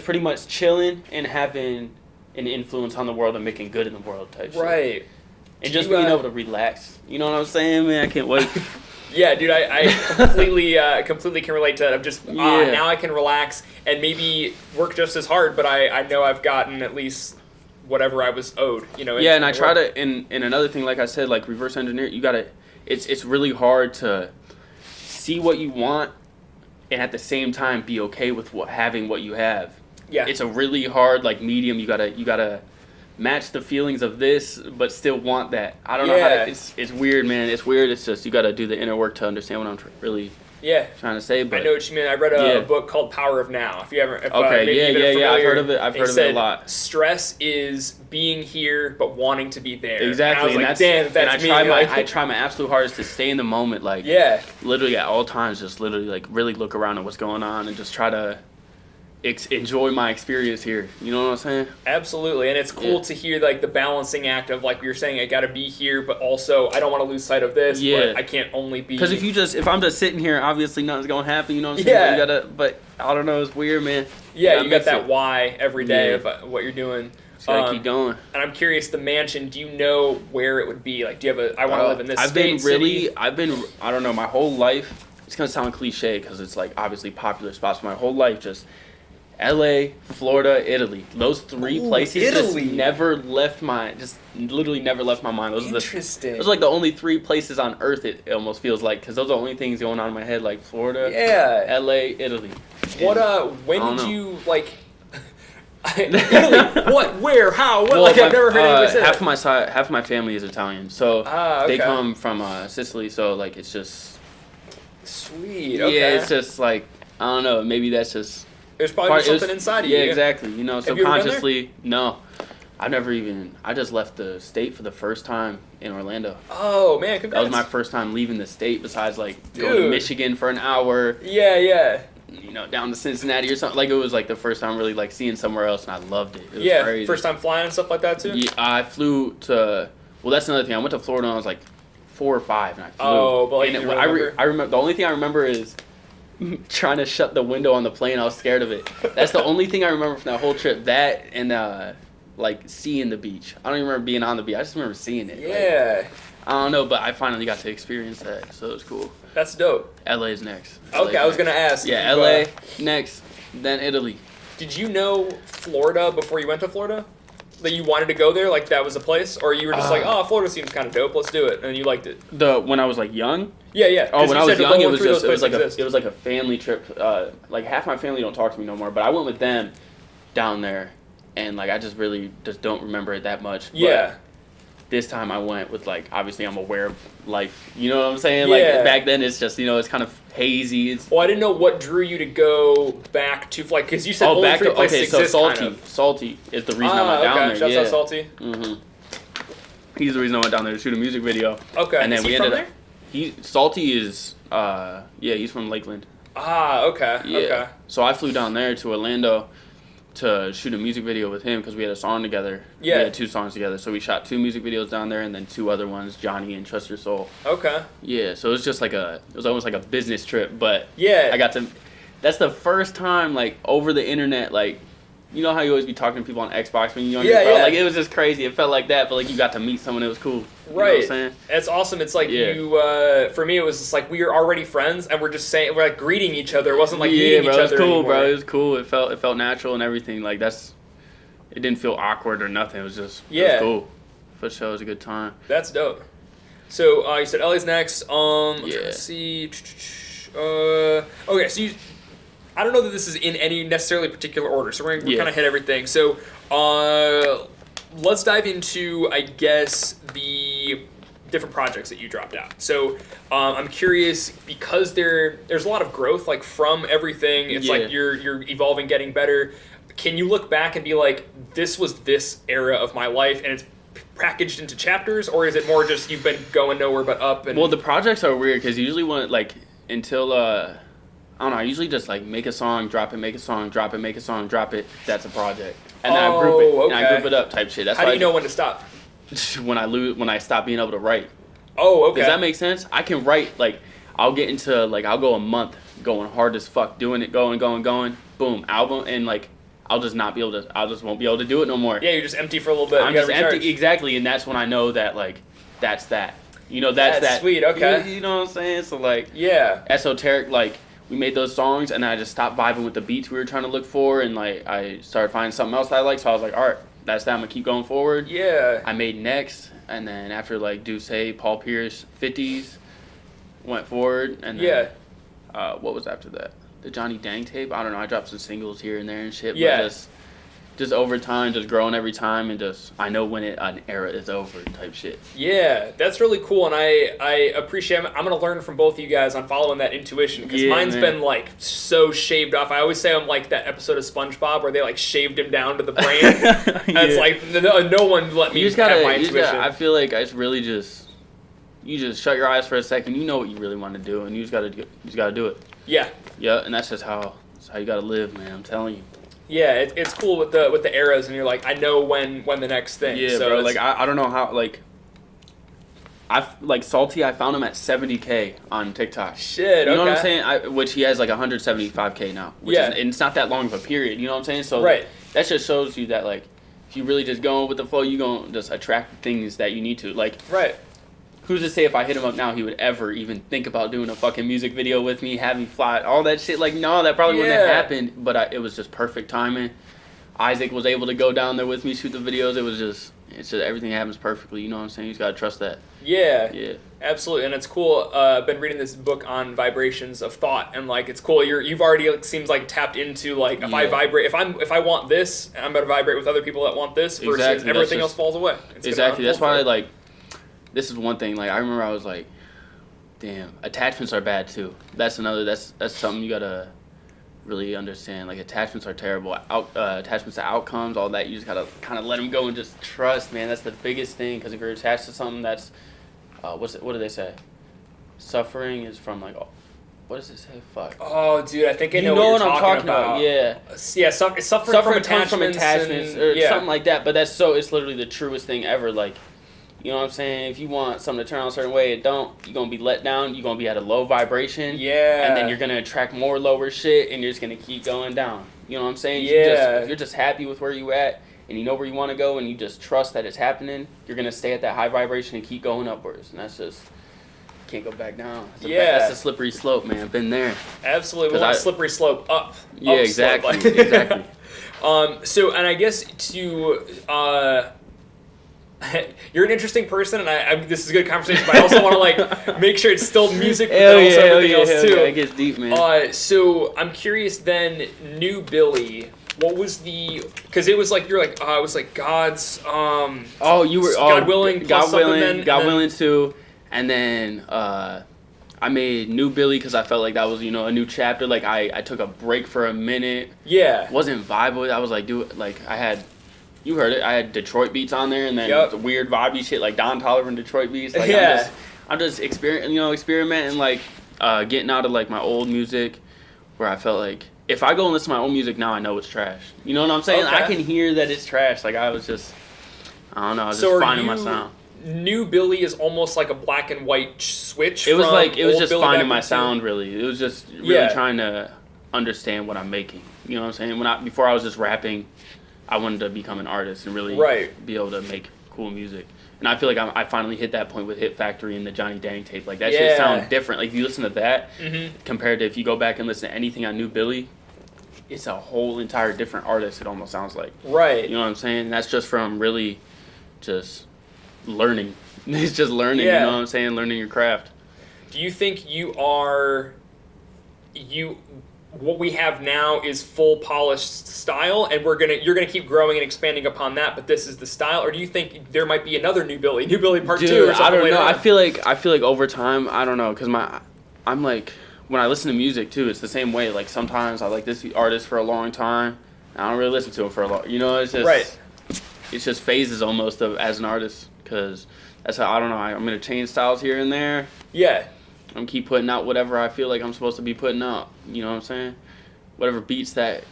pretty much chilling and having an influence on the world and making good in the world type shit. Right. And just being able to relax. You know what I'm saying, man? I can't wait. Yeah, dude, I completely can relate to that. I'm just, now I can relax and maybe work just as hard, but I know I've gotten at least whatever I was owed, you know. Yeah, and I try to, and another thing, like I said, like reverse engineer, you gotta, it's really hard to see what you want and at the same time be okay with having what you have. Yeah. It's a really hard, like, medium. You gotta match the feelings of this, but still want that. I don't know how to, it's weird, man. It's weird. It's just, you got to do the inner work to understand what I'm really trying to say. But I know what you mean. I read a book called Power of Now. If you ever, I've heard of it. I've heard of it a lot. Stress is being here, but wanting to be there. Exactly. And I was like, damn, that's me. I try my absolute hardest to stay in the moment, like, literally at all times, just literally, like, really look around at what's going on and just try to enjoy my experience here. You know what I'm saying? Absolutely. And it's cool to hear, like, the balancing act of, like you're saying, I gotta be here, but also I don't want to lose sight of this, but I can't only be... Because if I'm just sitting here, obviously nothing's gonna happen, you know what I'm saying? You gotta, but I don't know, it's weird, man. You got that why every day of what you're doing. Just gotta keep going. And I'm curious, the mansion, do you know where it would be? Like, do you have I want to live in this city? I don't know, my whole life, it's gonna sound cliche because it's, like, obviously popular spots, but my whole life just... LA, Florida, Italy. Those three places just never left my mind. Interesting. Those are like the only three places on earth, it almost feels like, because those are the only things going on in my head, like Florida, LA, Italy. When did you, like... Italy, what, where, how, what? Well, I've never heard anybody say that. Half of my family is Italian, so they come from Sicily, so, like, it's just... Sweet, Yeah, it's just, like, I don't know, maybe that's just... There's probably something inside of you. Yeah, exactly. You know, subconsciously, no. I just left the state for the first time in Orlando. Oh, man, congrats. That was my first time leaving the state besides, like, going to Michigan for an hour. Yeah. You know, down to Cincinnati or something. Like, it was, like, the first time really, like, seeing somewhere else, and I loved it. It was crazy. First time flying and stuff like that, too? Yeah, I flew to... Well, that's another thing. I went to Florida when I was, like, 4 or 5, and I flew. Oh, but, like, I remember... The only thing I remember is... trying to shut the window on the plane. I was scared of it. That's the only thing I remember from that whole trip. That and like seeing the beach. I don't even remember being on the beach. I just remember seeing it. Like, I don't know, but I finally got to experience that, so it was cool. That's dope. LA's next. Okay, I was gonna ask. Yeah, LA next, then Italy. Did you know Florida before you went to Florida? That you wanted to go there, like that was a place, or you were just like, oh, Florida seems kind of dope, let's do it, and you liked it? When I was like young. Yeah. Oh, when I was young, it was like a family trip. Like half my family don't talk to me no more, but I went with them down there, and like I just really don't remember it that much. But this time I went with, like, obviously I'm aware of life. You know what I'm saying? Like back then it's just, you know, it's kind of hazy. Well, I didn't know what drew you to go back to, like, because you said only three places exist. Salty is the reason I went down there. Shouts out Salty. Mm-hmm. He's the reason I went down there to shoot a music video. Okay. And then is he from there? Salty is he's from Lakeland. Okay. Yeah. Okay. So I flew down there to Orlando to shoot a music video with him because we had a song together. Yeah. We had 2 songs together. So we shot 2 music videos down there and then 2 other ones, Johnny and Trust Your Soul. Okay. Yeah, so it was just like it was almost like a business trip, but I got to, that's the first time, like, over the internet, like, you know how you always be talking to people on Xbox when you're younger, bro? Like, it was just crazy. It felt like that, but, like, you got to meet someone that was cool. You know what I'm saying? It's awesome. It's like you, for me, it was just like we were already friends, and we're like greeting each other. It wasn't like meeting each other. It was cool, anymore. bro. It was cool. It felt natural and everything. Like, it didn't feel awkward or nothing. It was just, it was cool. For sure, it was a good time. That's dope. So, you said LA's next. Let's see. Okay, so I don't know that this is in any necessarily particular order, so we're kind of hit everything. So, let's dive into, I guess, the different projects that you dropped out. So, I'm curious, because there's a lot of growth, like, from everything. It's like you're evolving, getting better. Can you look back and be like, this was this era of my life, and it's packaged into chapters, or is it more just you've been going nowhere but up? And... Well, the projects are weird, because usually when, like, until... I don't know, I usually just, like, make a song, drop it, make a song, drop it, make a song, drop it. That's a project. And then I group it. Okay. And I group it up type shit. That's How do you know when to stop? When I stop being able to write. Oh, okay. Does that make sense? I can write, like, I'll get into, like, I'll go a month going hard as fuck, doing it, going, boom, album, and, like, I just won't be able to do it no more. Yeah, you're just empty for a little bit. I'm just empty, exactly, and that's when I know that, like, that's that. You know, that's that. Sweet, okay. You know what I'm saying? So, like, yeah. Esoteric, like, we made those songs, and then I just stopped vibing with the beats we were trying to look for, and, like, I started finding something else that I like, so I was like, all right, that's that, I'm going to keep going forward. Yeah. I made Next, and then after, like, Duce, Paul Pierce, 50s, went forward, and then, what was after that? The Johnny Dang tape? I don't know, I dropped some singles here and there and shit, but just just over time, just growing every time, and just I know when an era is over type shit. Yeah, that's really cool, and I appreciate it. I'm going to learn from both of you guys on following that intuition, because mine's been, like, so shaved off. I always say I'm like that episode of SpongeBob where they, like, shaved him down to the brain. It's like, no one let me have my intuition. I feel like it's really just, you just shut your eyes for a second, you know what you really want to do, and you just got to do it. Yeah. Yeah, and that's just how you got to live, man, I'm telling you. Yeah, it's cool with the eras, and you're like, I know when the next thing. Yeah, so bro. Like I don't know how. Like Salty. I found him at 70K on TikTok. Shit. You know what I'm saying? Which he has like 175K now. Which is, and it's not that long of a period. You know what I'm saying? So right. That just shows you that like if you really just going with the flow, you gonna just attract things that you need to. Like right. Who's to say if I hit him up now, he would ever even think about doing a fucking music video with me, have me fly, all that shit? Like, no, that probably wouldn't have happened, but it was just perfect timing. Isaac was able to go down there with me, shoot the videos. It's just everything happens perfectly, you know what I'm saying? You just gotta trust that. Yeah. Yeah. Absolutely, and it's cool. I've been reading this book on vibrations of thought, and like it's cool. You've already it seems like tapped into like if I vibrate, if I want this, I'm gonna vibrate with other people that want this versus everything else falls away. Exactly. That's why like. This is one thing, like, I remember I was like, damn, attachments are bad, too. That's something you gotta really understand. Like, attachments are terrible. Attachments to outcomes, all that, you just gotta kind of let them go and just trust, man. That's the biggest thing, because if you're attached to something that's, what do they say? Suffering is from, like, what does it say? Fuck. Oh, dude, I think I know what I'm talking about. Yeah. Yeah, suffering from attachments or something like that, but it's literally the truest thing ever, like, you know what I'm saying? If you want something to turn out a certain way, you're going to be let down. You're going to be at a low vibration. Yeah. And then you're going to attract more lower shit, and you're just going to keep going down. You know what I'm saying? Yeah. If you're just happy with where you at, and you know where you want to go, and you just trust that it's happening, you're going to stay at that high vibration and keep going upwards. And that's just, can't go back down. That's a slippery slope, man. I've been there. Absolutely. We want a slippery slope up. Yeah, exactly. Exactly. So, and I guess to... you're an interesting person, and I this is a good conversation, but I also want to like make sure it's still music, but also everything else too. It gets deep, man. So I'm curious then, New Billy, what was because it was like you're like it was like God's you were God willing, God willing too, and then I made New Billy because I felt like that was a new chapter. Like I took a break for a minute. Yeah, wasn't vibe with it. I was like I had. You heard it. I had Detroit beats on there, and then the weird vibey shit like Don Toliver and Detroit beats. Like, I'm just experimenting, like getting out of like my old music, where I felt like if I go and listen to my old music now, I know it's trash. You know what I'm saying? Okay. I can hear that it's trash. Like I was just finding my sound. New Billy is almost like a black and white switch. It was just finding my sound. Really, it was just really trying to understand what I'm making. You know what I'm saying? Before I was just rapping. I wanted to become an artist and really be able to make cool music. And I feel like I finally hit that point with Hit Factory and the Johnny Dang tape. Like, that shit sounds different. Like, if you listen to that, compared to if you go back and listen to anything on New Billy, it's a whole entire different artist, it almost sounds like. Right. You know what I'm saying? And that's just from really just learning. It's just learning, you know what I'm saying? Learning your craft. Do you think what we have now is full polished style, and you're gonna keep growing and expanding upon that, but this is the style? Or do you think there might be another New Billy Part 2 or something? I don't know. On? I feel like over time, I don't know, because I'm like, when I listen to music too, it's the same way. Like sometimes I like this artist for a long time, I don't really listen to him for a long. It's just It's just phases almost as an artist, because that's how I'm gonna change styles here and there. Yeah. I'm keep putting out whatever I feel like I'm supposed to be putting out. You know what I'm saying? Whatever beats that,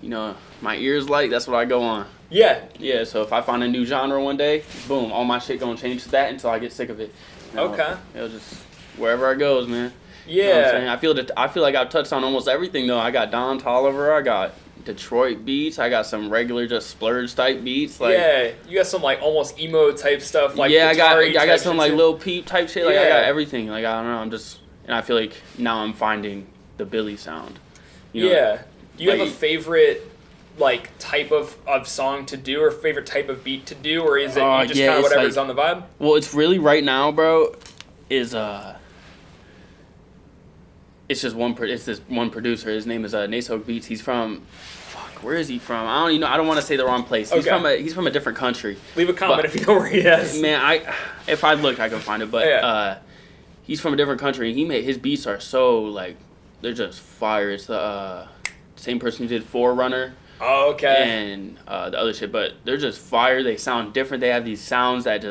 my ears like, that's what I go on. Yeah. Yeah, so if I find a new genre one day, boom, all my shit gonna change to that until I get sick of it. Okay. It'll just, wherever it goes, man. Yeah. You know what I'm saying? I feel like I've touched on almost everything, though. I got Don Toliver, I got Detroit beats, I got some regular just splurge type beats. Like, yeah, you got some like almost emo type stuff. Like I got some like Lil Peep type shit. Like I got everything. Like I don't know, and I feel like now I'm finding the Billy sound. Do you have a favorite like type of song to do, or favorite type of beat to do, or is it you just kind of whatever's on the vibe? Well, it's really right now, bro. It's just it's this one producer. His name is Naso Beats. He's from where is he from? I don't even know. I don't want to say the wrong place. He's from a different country. Leave a comment if you know where he is. Man, if I look, I can find it. But he's from a different country. And his beats are so like they're just fire. It's the same person who did Forerunner. Oh, okay. And the other shit, but they're just fire. They sound different. They have these sounds that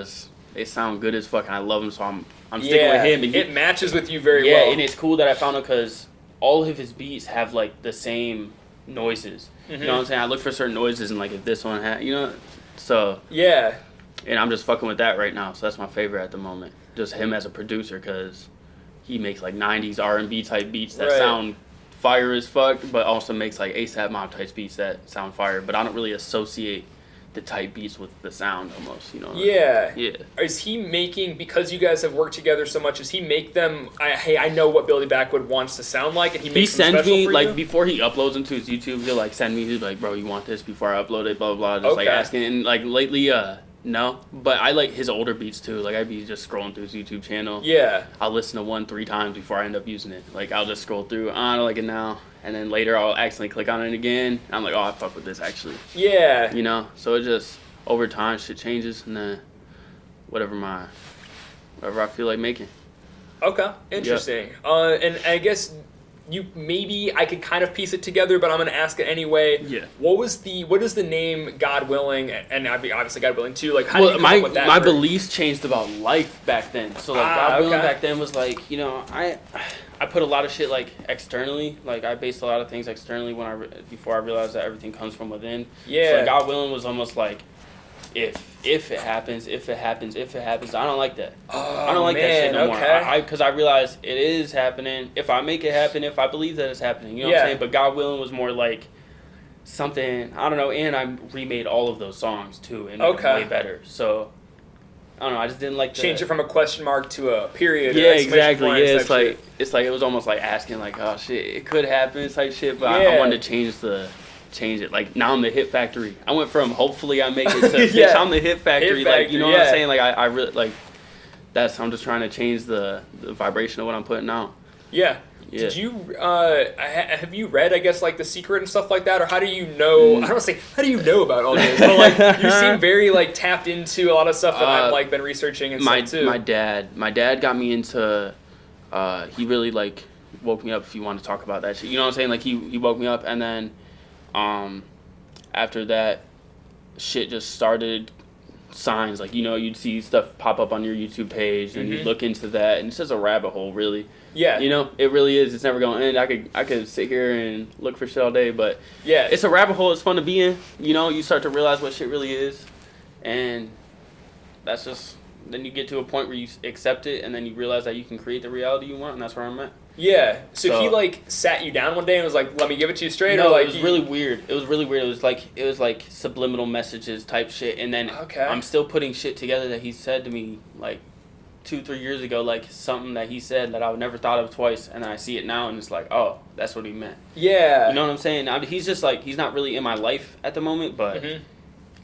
they sound good as fuck, and I love them. So I'm sticking with him. And it matches with you very well. Yeah, and it's cool that I found him because all of his beats have like the same noises. You know what I'm saying? I look for certain noises and like if this one had, so yeah. And I'm just fucking with that right now. So that's my favorite at the moment. Just him as a producer because he makes like 90s R&B type beats that sound fire as fuck, but also makes like ASAP Mob type beats that sound fire. But I don't really associate the type beats with the sound almost, Yeah. Is he making, because you guys have worked together so much, does he make them, hey, I know what Billy Backwood wants to sound like, and he makes them special for you? He sends me, like, before he uploads them to his YouTube, he'll, like, send me, he's like, bro, you want this before I upload it, blah, blah, blah, just, like, asking, and, like, lately, no, but I like his older beats, too, like, I'd be just scrolling through his YouTube channel. Yeah. I'll listen to one 3 times before I end up using it, like, I'll just scroll through, I don't like it now. And then later I'll accidentally click on it again. I'm like, oh, I fuck with this, actually. Yeah. So it just... over time, shit changes, and then whatever I feel like making. Okay, interesting. Yep. And I guess I could kind of piece it together, but I'm gonna ask it anyway. Yeah. What is the name God Willing, and obviously God Willing too? Like, how did you come up with that? My beliefs changed about life back then. So like God Willing back then was like, I put a lot of shit like externally. Like I based a lot of things externally before I realized that everything comes from within. Yeah. So like, God Willing was almost like, if it happens, I don't like that. Oh, I don't like that shit no more. Okay. Because I realized it is happening. If I make it happen, if I believe that it's happening, you know what I'm saying? But God Willing was more like something, I don't know, and I remade all of those songs too and made them way better. So, I don't know, I just didn't like change it from a question mark to a period. Yeah, exactly. Yeah, it's like it was almost like asking like, oh shit, it could happen type shit, but I wanted to change it. Like now I'm the hit factory. I went from hopefully I make it to bitch, I'm the hit factory. Like you know what I'm saying? Like I really like I'm just trying to change the vibration of what I'm putting out. Yeah. Did you have you read, I guess, like The Secret and stuff like that, or how do you know? I don't want to say how do you know about all this, but like you seem very like tapped into a lot of stuff that I've like been researching and stuff too. My dad got me into. He really like woke me up. If you want to talk about that shit, you know what I'm saying? Like he woke me up, and then after that, shit just started. Signs like you'd see stuff pop up on your YouTube page, and you look into that, and it's just a rabbit hole, really. Yeah. It really is. It's never going to end. I could sit here and look for shit all day, but yeah, it's a rabbit hole. It's fun to be in. You start to realize what shit really is, and that's just. Then you get to a point where you accept it, and then you realize that you can create the reality you want, and that's where I'm at. Yeah. So he like sat you down one day and was like, "Let me give it to you straight." No, or like it was really weird. It was really weird. It was like subliminal messages type shit, and then I'm still putting shit together that he said to me like 2-3 years ago, like something that he said that I would never thought of twice, and I see it now, and it's like, oh, that's what he meant. Yeah. You know what I'm saying? He's just like he's not really in my life at the moment, but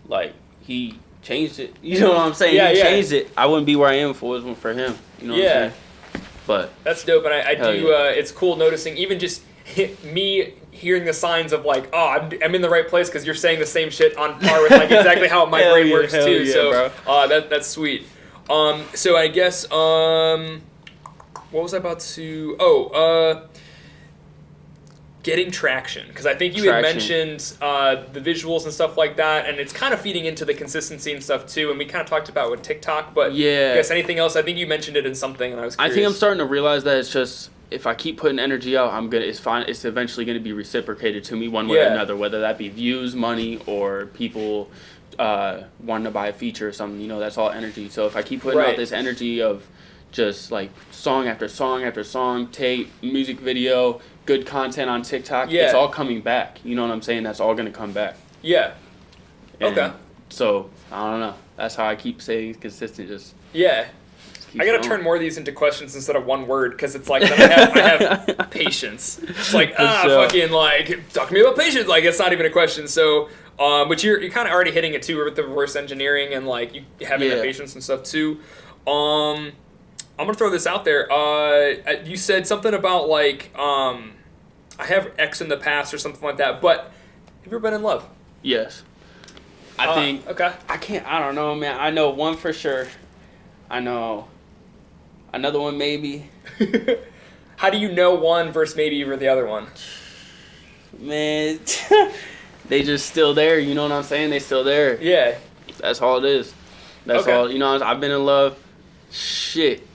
like he changed it. You know what I'm saying? Yeah, he changed it. I wouldn't be where I am if it wasn't for him. You know what I'm saying? But that's dope, and I do. It's cool noticing even just me hearing the signs of like, oh, I'm in the right place because you're saying the same shit on par with like exactly how my brain works too. Yeah, so that's sweet. So I guess what was I about to? Getting traction, because I think you had mentioned the visuals and stuff like that, and it's kind of feeding into the consistency and stuff too, and we kind of talked about with TikTok, but I guess anything else? I think you mentioned it in something, and I was curious. I think I'm starting to realize that it's just, if I keep putting energy out, it's fine. It's eventually going to be reciprocated to me one way or another, whether that be views, money, or people wanting to buy a feature or something. That's all energy. So if I keep putting out this energy of just like song after song after song, tape, music video, good content on TikTok, it's all coming back. You know what I'm saying? That's all going to come back. Yeah. And so, I don't know. That's how I keep saying consistent. I gotta turn more of these into questions instead of one word, because it's like, then I have patience. It's like, fucking, like, talk to me about patience. Like, it's not even a question. So, but you're kind of already hitting it too with the reverse engineering and, like, you having that patience and stuff too. I'm gonna throw this out there. You said something about like I have X in the past or something like that, but you ever been in love? Yes. I think. Okay. I don't know, man. I know one for sure. I know another one maybe. How do you know one versus maybe over the other one? Man, they just still there. You know what I'm saying? They still there. Yeah. That's all it is. That's all. You know, I've been in love. Shit.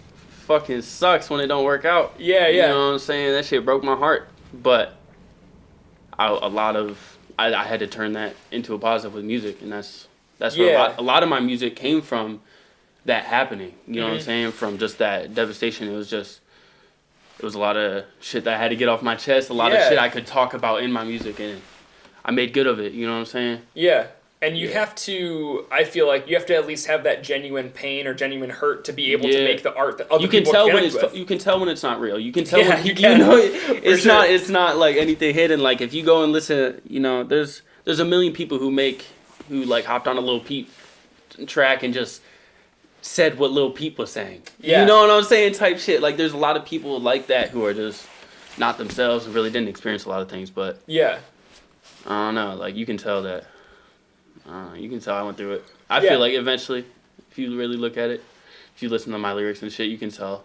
Fucking sucks when it don't work out. Yeah. You know what I'm saying? That shit broke my heart. But I had to turn that into a positive with music, and that's where a lot of my music came from. That happening, you know what I'm saying? From just that devastation, it was a lot of shit that I had to get off my chest. A lot of shit I could talk about in my music, and I made good of it. You know what I'm saying? Yeah. And you have to, I feel like you have to at least have that genuine pain or genuine hurt to be able to make the art that other people connect with. You can tell when it's not real. You can tell when you know it's not like anything hidden. Like if you go and listen, you know, there's a million people who like hopped on a Lil Peep track and just said what Lil Peep was saying. Yeah. You know what I'm saying? Type shit. Like there's a lot of people like that who are just not themselves and really didn't experience a lot of things. But I don't know. Like you can tell that. You can tell I went through it. I feel like eventually, if you really look at it, if you listen to my lyrics and shit, you can tell.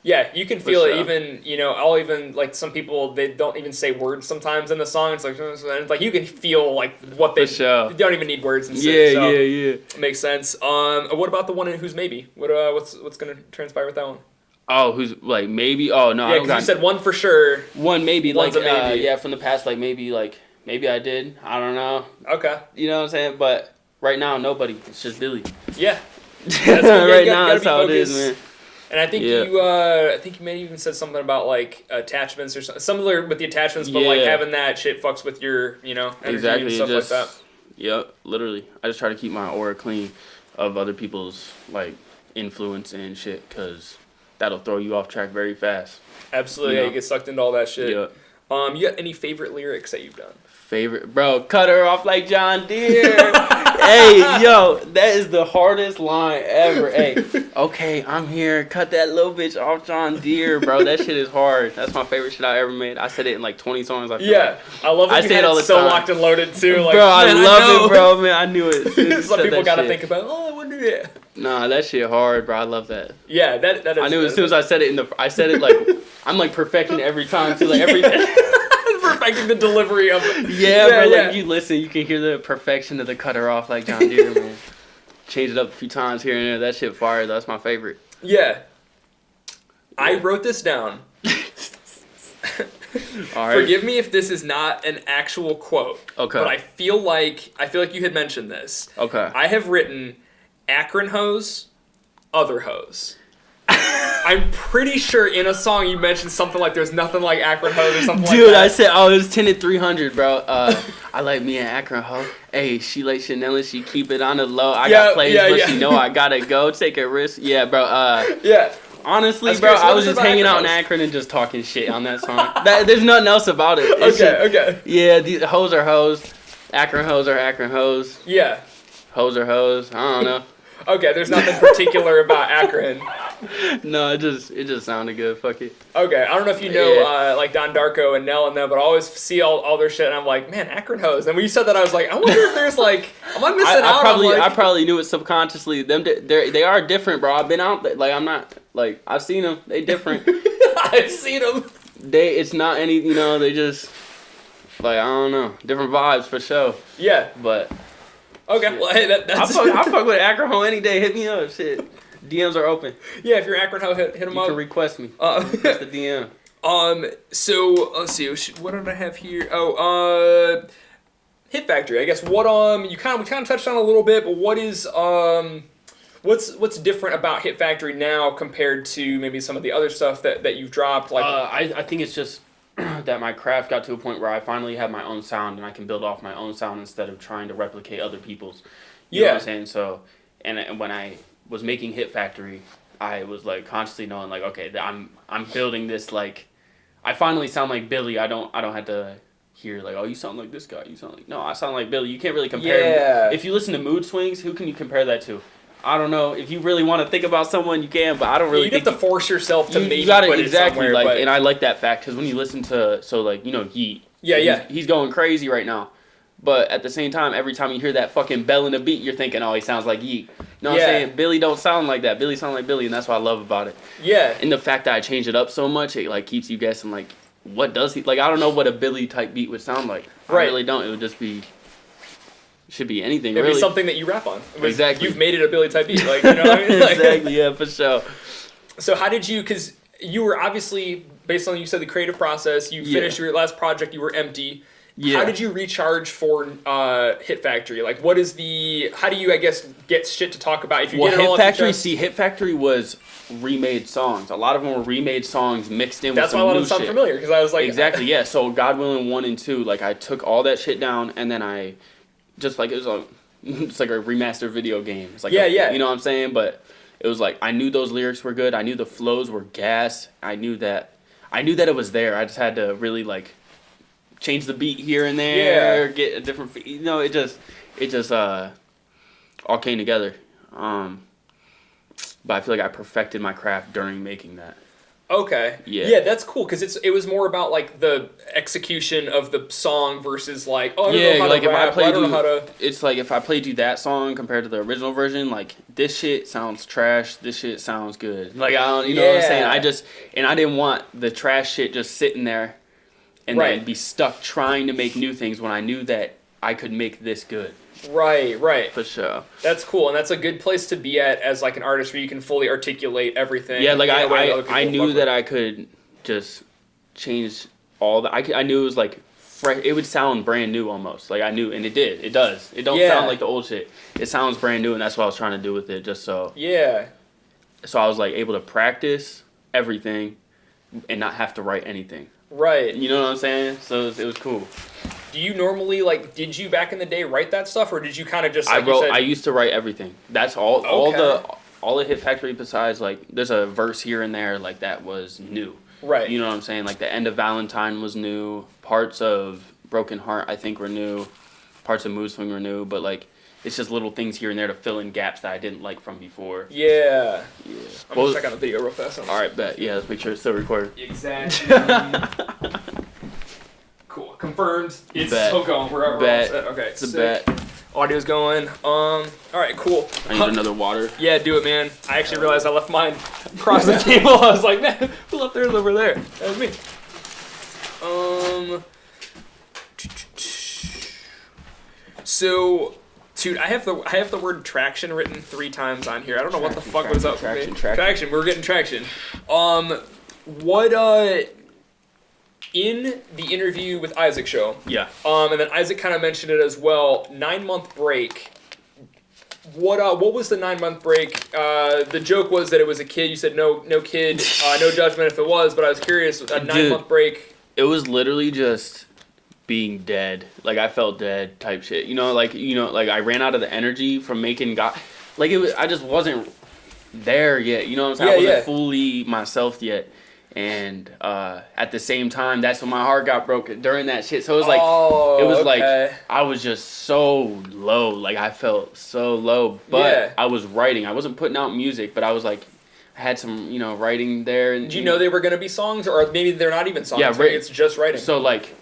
Yeah, you can feel it. Even, you know, I'll even, like, some people, they don't even say words sometimes in the song. It's like you can feel, like, what they don't even need words and shit. Yeah. It makes sense. What about the one in Who's Maybe? What's going to transpire with that one? Oh, who's, like, maybe? Oh, no. Yeah, because you said one for sure. One maybe. One's like, a maybe. From the past, like, maybe I did. I don't know. Okay. You know what I'm saying? But right now, nobody. It's just Billy. Yeah. Right now, that's how it is, man. And I think you may even said something about like attachments or something similar with the attachments, but like having that shit fucks with your, you know, energy and stuff like that. Yep, literally. I just try to keep my aura clean of other people's like influence and shit, because that'll throw you off track very fast. Absolutely, you get sucked into all that shit. Yep. You got any favorite lyrics that you've done? Bro, cut her off like John Deere. Hey, yo, that is the hardest line ever. Hey, okay, I'm here. Cut that little bitch off John Deere, bro. That shit is hard. That's my favorite shit I ever made. I said it in like 20 songs. I love it. I say it all the time. Locked and loaded too. Like, bro, I love it, bro. Man, I knew it. Some people gotta think about. Oh, I wonder it. Nah, that shit hard, bro. I love that. Yeah, that is. I knew as soon as I said it like I'm like perfecting it every time too, like every day. Perfecting the delivery of it. Yeah, bro, like you listen, you can hear the perfection of the cutter off like John Deere, man. Change it up a few times here and there. That shit fire, though. That's my favorite. Yeah. I wrote this down. All right. Forgive me if this is not an actual quote. Okay. But I feel like you had mentioned this. Okay. I have written Akron hose, other hose. I'm pretty sure in a song you mentioned something like there's nothing like Akron hose or something like that. Dude, I said, it was 10 at 300, bro. I like me an Akron hoe. Hey, she like Chanel and she keep it on the low. I got plays, but she know I gotta go. Take a risk. Yeah, bro. Honestly, bro, I was just hanging out in Akron and just talking shit on that song. There's nothing else about it. Okay. Yeah, these hoes are hoes. Akron hoes are Akron hoes. Yeah. Hoes are hoes. I don't know. Okay, there's nothing particular about Akron. No, it just sounded good. Fuck it. Okay, I don't know if you know like Don Darko and Nell and them, but I always see all their shit and I'm like, man, Akron hoes. And when you said that, I was like, I wonder if there's like, am I missing out? I probably knew it subconsciously. They are different, bro. I've been out. Like I'm not like I've seen them. They different. I've seen them. It's not any. You know, they just like I don't know, different vibes for sure. Yeah, but. Okay, well, hey, that's... I fuck with Akron hoe any day. Hit me up, shit. DMs are open. Yeah, if you're Akron hoe, hit them up. You can request me. Request the DM. So, let's see. What did I have here? Hit Factory. I guess what, we kind of touched on a little bit, but what is, what's different about Hit Factory now compared to maybe some of the other stuff that you've dropped? Like, I think it's just... that my craft got to a point where I finally have my own sound and I can build off my own sound instead of trying to replicate other people's. You know what I'm saying? So, and when I was making Hit Factory, I was like consciously knowing like, okay, I'm building this like, I finally sound like Billy. I don't have to hear like, oh, you sound like this guy. You sound like no, I sound like Billy. You can't really compare. Yeah. If you listen to Mood Swings, who can you compare that to? I don't know. If you really want to think about someone, you can, but I don't really. You have to force yourself to maybe put it somewhere. And I like that fact because when you listen to Yeet, he's going crazy right now. But at the same time, every time you hear that fucking bell in the beat, you're thinking, oh, he sounds like Yeet. You know what I'm saying? Billy don't sound like that. Billy sound like Billy, and that's what I love about it. Yeah. And the fact that I change it up so much, it like keeps you guessing, like, what does he... Like, I don't know what a Billy type beat would sound like. Right. I really don't. It would just be... Should be anything, It'd really. Be something that you rap on. Exactly. You've made it a Billy type beat. Like, you know what I mean? Like, exactly, yeah, for sure. So how did you... Because you were obviously, based on you said the creative process, you finished your last project, you were empty. Yeah. How did you recharge for Hit Factory? Like, what is the... How do you, I guess, get shit to talk about? If you get it all Hit Factory was remade songs. A lot of them were remade songs mixed in with some new shit. That's why a lot of them sound familiar, because I was like... Exactly, yeah. So, God Willing 1 and 2, like, I took all that shit down, and then I... Just like, it was like... It's like a remastered video game. It's like you know what I'm saying? But it was like, I knew those lyrics were good. I knew the flows were gas. I knew that it was there. I just had to really, like... change the beat here and there, get a different, you know, it just all came together. But I feel like I perfected my craft during making that. Okay. Yeah, that's cool because it was more about like the execution of the song versus like, oh, I don't know how to rap, I don't know how to... It's like if I played you that song compared to the original version, like this shit sounds trash, this shit sounds good. Like I don't, you know what I'm saying? I didn't want the trash shit just sitting there and then be stuck trying to make new things when I knew that I could make this good. Right. For sure. That's cool, and that's a good place to be at as like an artist where you can fully articulate everything. Yeah, like I knew that I could just change all the... I knew it was like fresh. It would sound brand new almost. Like I knew, and it did. It does. It don't sound like the old shit. It sounds brand new, and that's what I was trying to do with it. Just so. Yeah. So I was like able to practice everything, and not have to write anything. Right. You know what I'm saying? So it was cool. Do you normally, like, did you back in the day write that stuff, or did you kind of just, like I used to write everything. That's all. Okay. All the Hit Factory besides, like, there's a verse here and there, like, that was new. Right. You know what I'm saying? Like, the end of Valentine was new. Parts of Broken Heart, I think, were new. Parts of Mood Swing were new. But, like, it's just little things here and there to fill in gaps that I didn't like from before. Yeah. I'm going to check out the video real fast. All right, bet. Yeah, let's make sure it's still recorded. Exactly. Cool. Confirmed. It's still going. We're bet. Okay. It's a bet. Audio's going. All right, cool. I need another water. Yeah, do it, man. I actually realized I left mine across the table. I was like, man, who left theirs over there? That was me. So, dude, I have the word traction written 3 times on here. I don't know what the fuck was up with me. Traction. We're getting traction. In the interview with Isaac show. Yeah. And then Isaac kind of mentioned it as well. 9-month break. What was the 9-month break? The joke was that it was a kid. You said no kid, no judgment if it was. But I was curious. A 9-month break. It was literally just being dead. Like I felt dead type shit. Like I ran out of the energy from making God. Like it was. I just wasn't there yet. You know what I'm saying? I wasn't fully myself yet. And at the same time, that's when my heart got broken during that shit. So it was like, like I was just so low. Like I felt so low, but I was writing. I wasn't putting out music, but I was like, I had some, writing there. And did you know they were gonna be songs, or maybe they're not even songs? Yeah, maybe it's just writing. So like,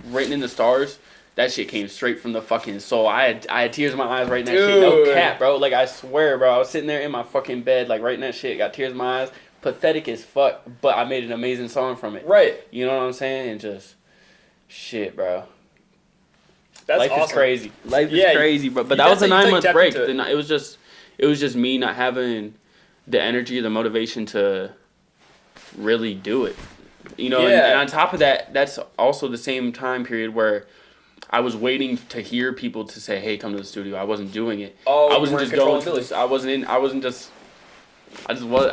Written in the Stars. That shit came straight from the fucking soul. I had tears in my eyes writing that shit. No cap, bro. Like I swear, bro. I was sitting there in my fucking bed, like writing that shit. Got tears in my eyes. Pathetic as fuck, but I made an amazing song from it. Right. You know what I'm saying? And just shit, bro. Life is crazy. Life is crazy, bro. But that was a 9-month break. It was just me not having the energy or the motivation to really do it. And on top of that, that's also the same time period where I was waiting to hear people to say, "Hey, come to the studio." I wasn't doing it. Oh, I wasn't just going to this. I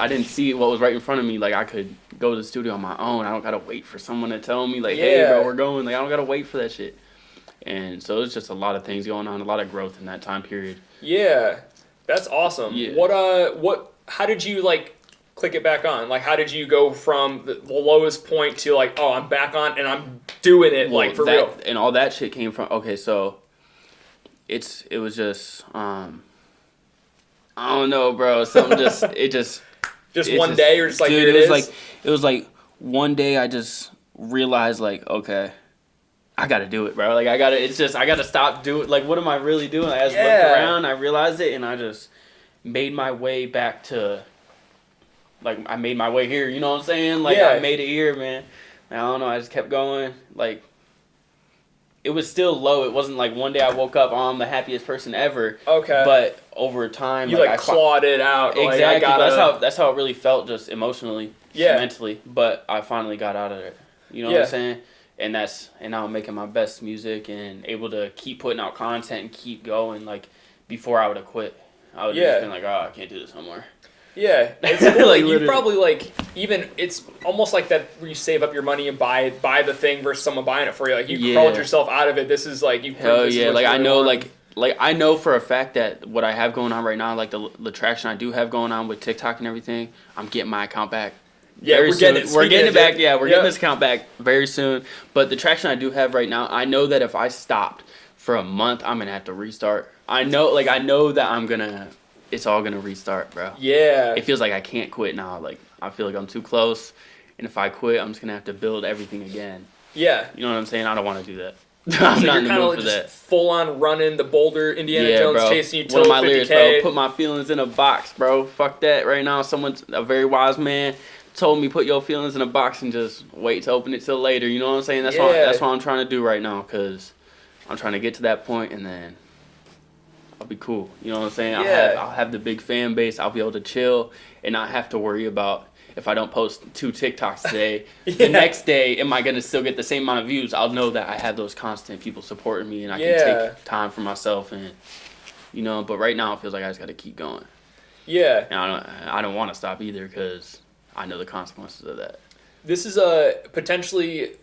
didn't see what was right in front of me. Like, I could go to the studio on my own. I don't gotta wait for someone to tell me, like, hey, bro, we're going. Like, I don't gotta wait for that shit. And so it's just a lot of things going on, a lot of growth in that time period. Yeah, that's awesome. Yeah. How did you, like, click it back on? Like, how did you go from the lowest point to, like, oh, I'm back on and I'm doing it, like, for real? And all that shit came from, okay, so it was just, I don't know, bro. Something just one day, or just like, dude, here it is? It was like one day I just realized, like, okay, I gotta do it, bro. Like I gotta stop doing. Like what am I really doing? I just looked around, I realized it, and I just made my way back to. Like I made my way here. You know what I'm saying? Like I made it here, man. And I don't know. I just kept going. Like it was still low. It wasn't like one day I woke up, I'm the happiest person ever. Okay. But over time, you I clawed it out. Exactly. That's how it really felt, just emotionally, mentally. But I finally got out of it. You know what I'm saying? And now I'm making my best music and able to keep putting out content and keep going. Like before, I would have quit. I would have just been like, oh, I can't do this no more. Yeah, it's cool. Like, you probably like even it's almost like that where you save up your money and buy the thing versus someone buying it for you. Like you crawled yourself out of it. This is like you. Hell yeah! Like I know, like I know for a fact that what I have going on right now, like the traction I do have going on with TikTok and everything, I'm getting my account back. Yeah, we're getting it back. Yeah, we're getting this account back very soon. But the traction I do have right now, I know that if I stopped for a month, I'm gonna have to restart. I know that it's all gonna restart, bro. Yeah. It feels like I can't quit now. Like I feel like I'm too close, and if I quit, I'm just gonna have to build everything again. Yeah. You know what I'm saying? I don't want to do that. I'm not in the mood for that. Full on running the Boulder, Indiana Jones, bro. chasing you till 50K. One of my lyrics, bro. Put my feelings in a box, bro. Fuck that. Right now, a very wise man told me put your feelings in a box and just wait to open it till later. You know what I'm saying? That's what I'm trying to do right now, because I'm trying to get to that point and then I'll be cool. You know what I'm saying? Yeah. I'll have the big fan base. I'll be able to chill and not have to worry about if I don't post 2 TikToks today, the next day, am I going to still get the same amount of views? I'll know that I have those constant people supporting me and I can take time for myself and, you know, but right now it feels like I just got to keep going. Yeah. And I don't want to stop either because I know the consequences of that. This is a potentially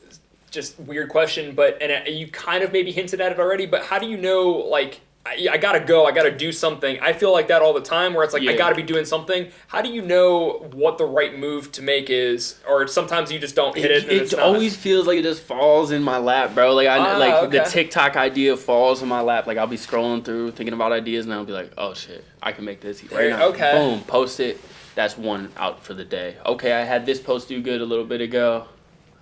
just weird question, and you kind of maybe hinted at it already, but how do you know, like, I gotta go, I gotta do something. I feel like that all the time where it's like, I gotta be doing something. How do you know what the right move to make is? Or sometimes you just don't hit it. It always feels like it just falls in my lap, bro. Like the TikTok idea falls in my lap. Like I'll be scrolling through, thinking about ideas, and I'll be like, oh shit, I can make this right now. Okay. Boom, post it. That's one out for the day. Okay, I had this post do good a little bit ago.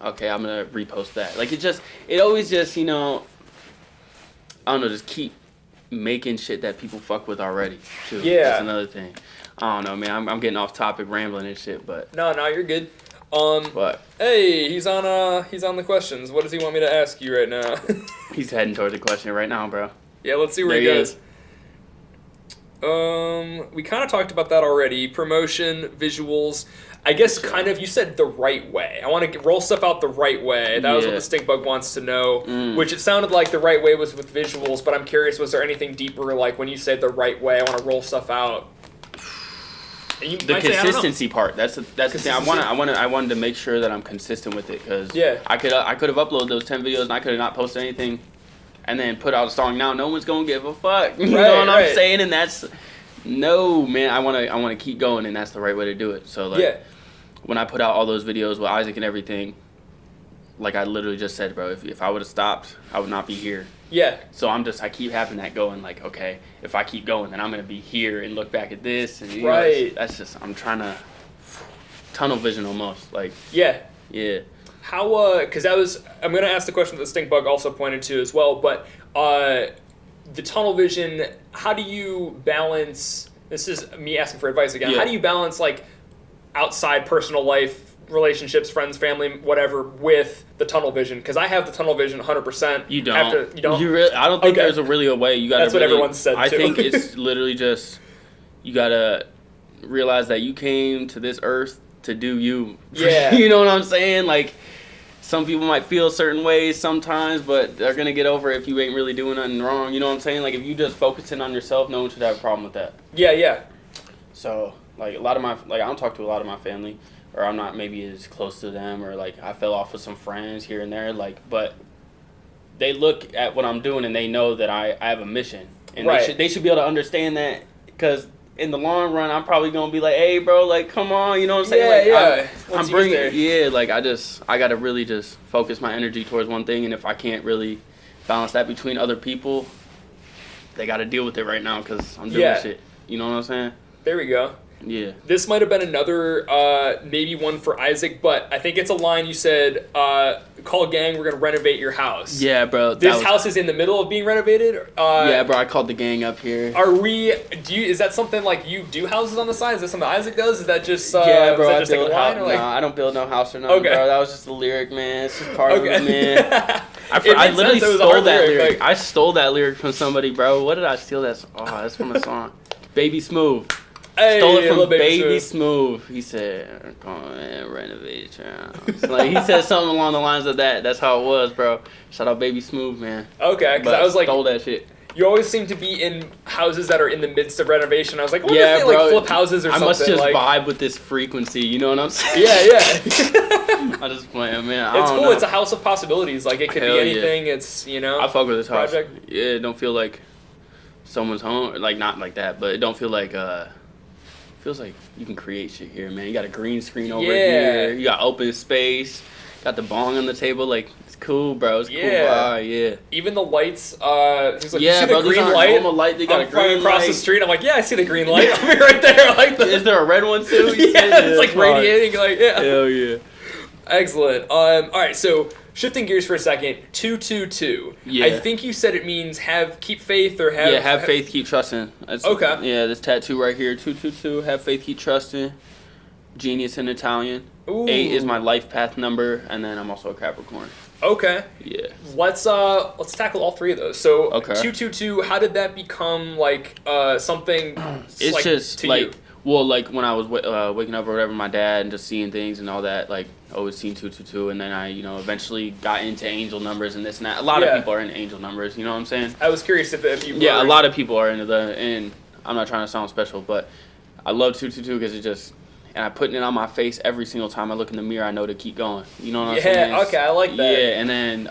Okay, I'm gonna repost that. Like it always just, you know, I don't know, just keep making shit that people fuck with already too. Yeah, that's another thing. I don't know, man. I'm getting off topic, rambling and shit, but no, you're good. But hey, he's on the questions. What does he want me to ask you right now? He's heading towards the question right now, bro. Yeah, let's see where he goes. We kind of talked about that already. Promotion, visuals. I guess kind of, you said the right way. I want to roll stuff out the right way. That was what the Stink Bug wants to know, which it sounded like the right way was with visuals, but I'm curious, was there anything deeper, like when you say the right way, I want to roll stuff out? The consistency part. That's the thing. I wanted to make sure that I'm consistent with it, because I could have uploaded those 10 videos and I could have not posted anything and then put out a song. Now no one's going to give a fuck. You know what I'm saying? And that's... No, man, I want to keep going, and that's the right way to do it. So, like, when I put out all those videos with Isaac and everything, like I literally just said, bro, if I would have stopped, I would not be here. Yeah. So I keep having that going, like, okay, if I keep going, then I'm going to be here and look back at this. And, you know, that's just, I'm trying to tunnel vision almost. Like, yeah. How, because I'm going to ask the question that the Stink Bug also pointed to as well, but, the tunnel vision, how do you balance, this is me asking for advice again, how do you balance like outside personal life, relationships, friends, family, whatever, with the tunnel vision? Because I have the tunnel vision 100%. You don't? You don't? I don't think there's really a way. You gotta. That's what everyone said too. I think it's literally just, you gotta realize that you came to this earth to do you. Yeah. You know what I'm saying? Like, some people might feel certain ways sometimes, but they're going to get over it if you ain't really doing nothing wrong. You know what I'm saying? Like, if you just focusing on yourself, no one should have a problem with that. Yeah. So, like, I don't talk to a lot of my family, or I'm not maybe as close to them, or, like, I fell off with some friends here and there, like, but they look at what I'm doing and they know that I have a mission. And they should be able to understand that, because in the long run, I'm probably going to be like, hey, bro, like, come on, you know what I'm saying? I'm bringing, like, I got to really just focus my energy towards one thing, and if I can't really balance that between other people, they got to deal with it right now, because I'm doing shit. You know what I'm saying? There we go. Yeah. This might have been another, maybe one for Isaac, but I think it's a line you said, call gang, we're gonna renovate your house. Yeah, bro. This house is in the middle of being renovated. Yeah, bro. I called the gang up here. Is that something like you do houses on the side? Is that something Isaac does? Is that just yeah, bro? Just like a line, or like... No, I don't build no house or nothing, bro. That was just a lyric, man. It's just part of it, man. I literally stole that lyric. I stole that lyric from somebody, bro. What did I steal that? Oh, that's from a song. Baby Smooth. Hey, stole it from Baby Smooth. He said, "Come on, man, renovate your house." Like he said something along the lines of that. That's how it was, bro. Shout out Baby Smooth, man. Okay, because I was like, stole that shit. You always seem to be in houses that are in the midst of renovation. I was like, what if they like flip houses or something? I must just vibe with this frequency. You know what I'm saying? Yeah. I just playing, man. It's cool. It's a house of possibilities. Like it could be anything. Yeah. It's I fuck with this project. House. Yeah, it don't feel like someone's home. Like not like that, but it don't feel like feels like you can create shit here, man. You got a green screen over here. You got open space. Got the bong on the table. Like it's cool, bro. It's cool. Yeah. Even the lights. He's like, you see bro, the green light? Light. They got a green across light. the street. I'm like, yeah, I see the green light. I'll be right there. Like, is there a red one too? It's like radiating. Like, yeah. Hell yeah. Excellent. All right, so shifting gears for a second, 222. Yeah. I think you said it means keep faith or have... Yeah, have faith, keep trusting. That's, okay. Yeah, this tattoo right here, 222, have faith, keep trusting. Genius in Italian. Ooh. 8 is my life path number, and then I'm also a Capricorn. Okay. Yeah. Let's tackle all three of those. So 222, how did that become like something? It's like, just to like you? Well, like when I was waking up or whatever, my dad and just seeing things and all that, like always seen 222, and then I eventually got into angel numbers and this and that. A lot of people are into angel numbers. You know what I'm saying? I was curious if you. Yeah, a lot of people are into and I'm not trying to sound special, but I love 222 because it just. And I putting it on my face every single time I look in the mirror. I know to keep going. You know what I'm saying? Yeah. Okay, I like that. Yeah, and then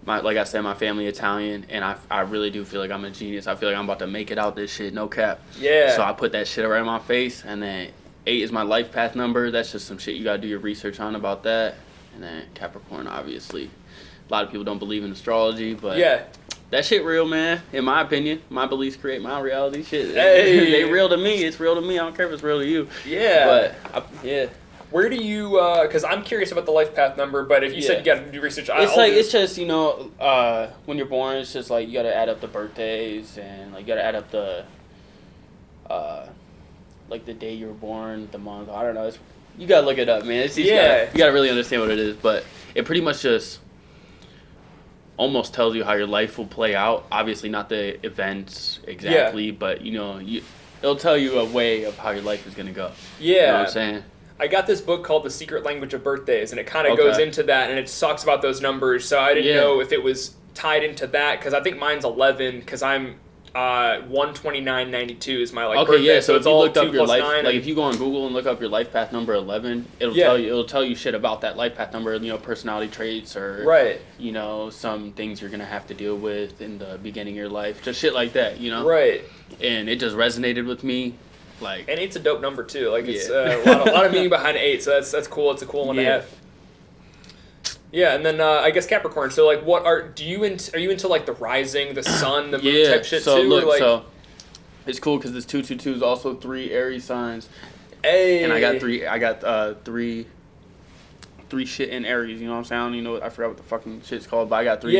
like I said, my family Italian, and I really do feel like I'm a genius. I feel like I'm about to make it out this shit, no cap. Yeah. So I put that shit right in my face, and then 8 is my life path number. That's just some shit you gotta do your research on about that. And then Capricorn, obviously, a lot of people don't believe in astrology, but yeah. That shit real, man. In my opinion, my beliefs create my reality. Shit, hey. They real to me. It's real to me. I don't care if it's real to you. Yeah. But yeah. Where do you? Because I'm curious about the life path number. But if you said you got to do research, it's just when you're born, it's just like you got to add up the birthdays and like you got to add up the like the day you were born, the month. I don't know. You gotta look it up, man. You gotta really understand what it is. But it pretty much just almost tells you how your life will play out. Obviously not the events exactly, but it'll tell you a way of how your life is gonna go. Yeah. You know what I'm saying? I got this book called The Secret Language of Birthdays, and it kind of goes into that, and it talks about those numbers. So I didn't know if it was tied into that, because I think mine's 11, because I'm 129.92 is my birthday. Yeah. So it's if you all looked 2 up your plus life, 9 like if you go on Google and look up your life path number 11, it'll tell you shit about that life path number. Personality traits or some things you're gonna have to deal with in the beginning of your life, just shit like that. Right. And it just resonated with me. And 8's a dope number too. It's a lot of meaning behind 8, so that's cool. It's a cool one to have. Yeah, and then I guess Capricorn. So what are you into like the rising, the sun, the moon type shit too? So it's cool because this 222 is also 3 Aries signs. Hey. And I got three shit in Aries. You know what I'm saying? I forgot what the fucking shit's called, but I got three.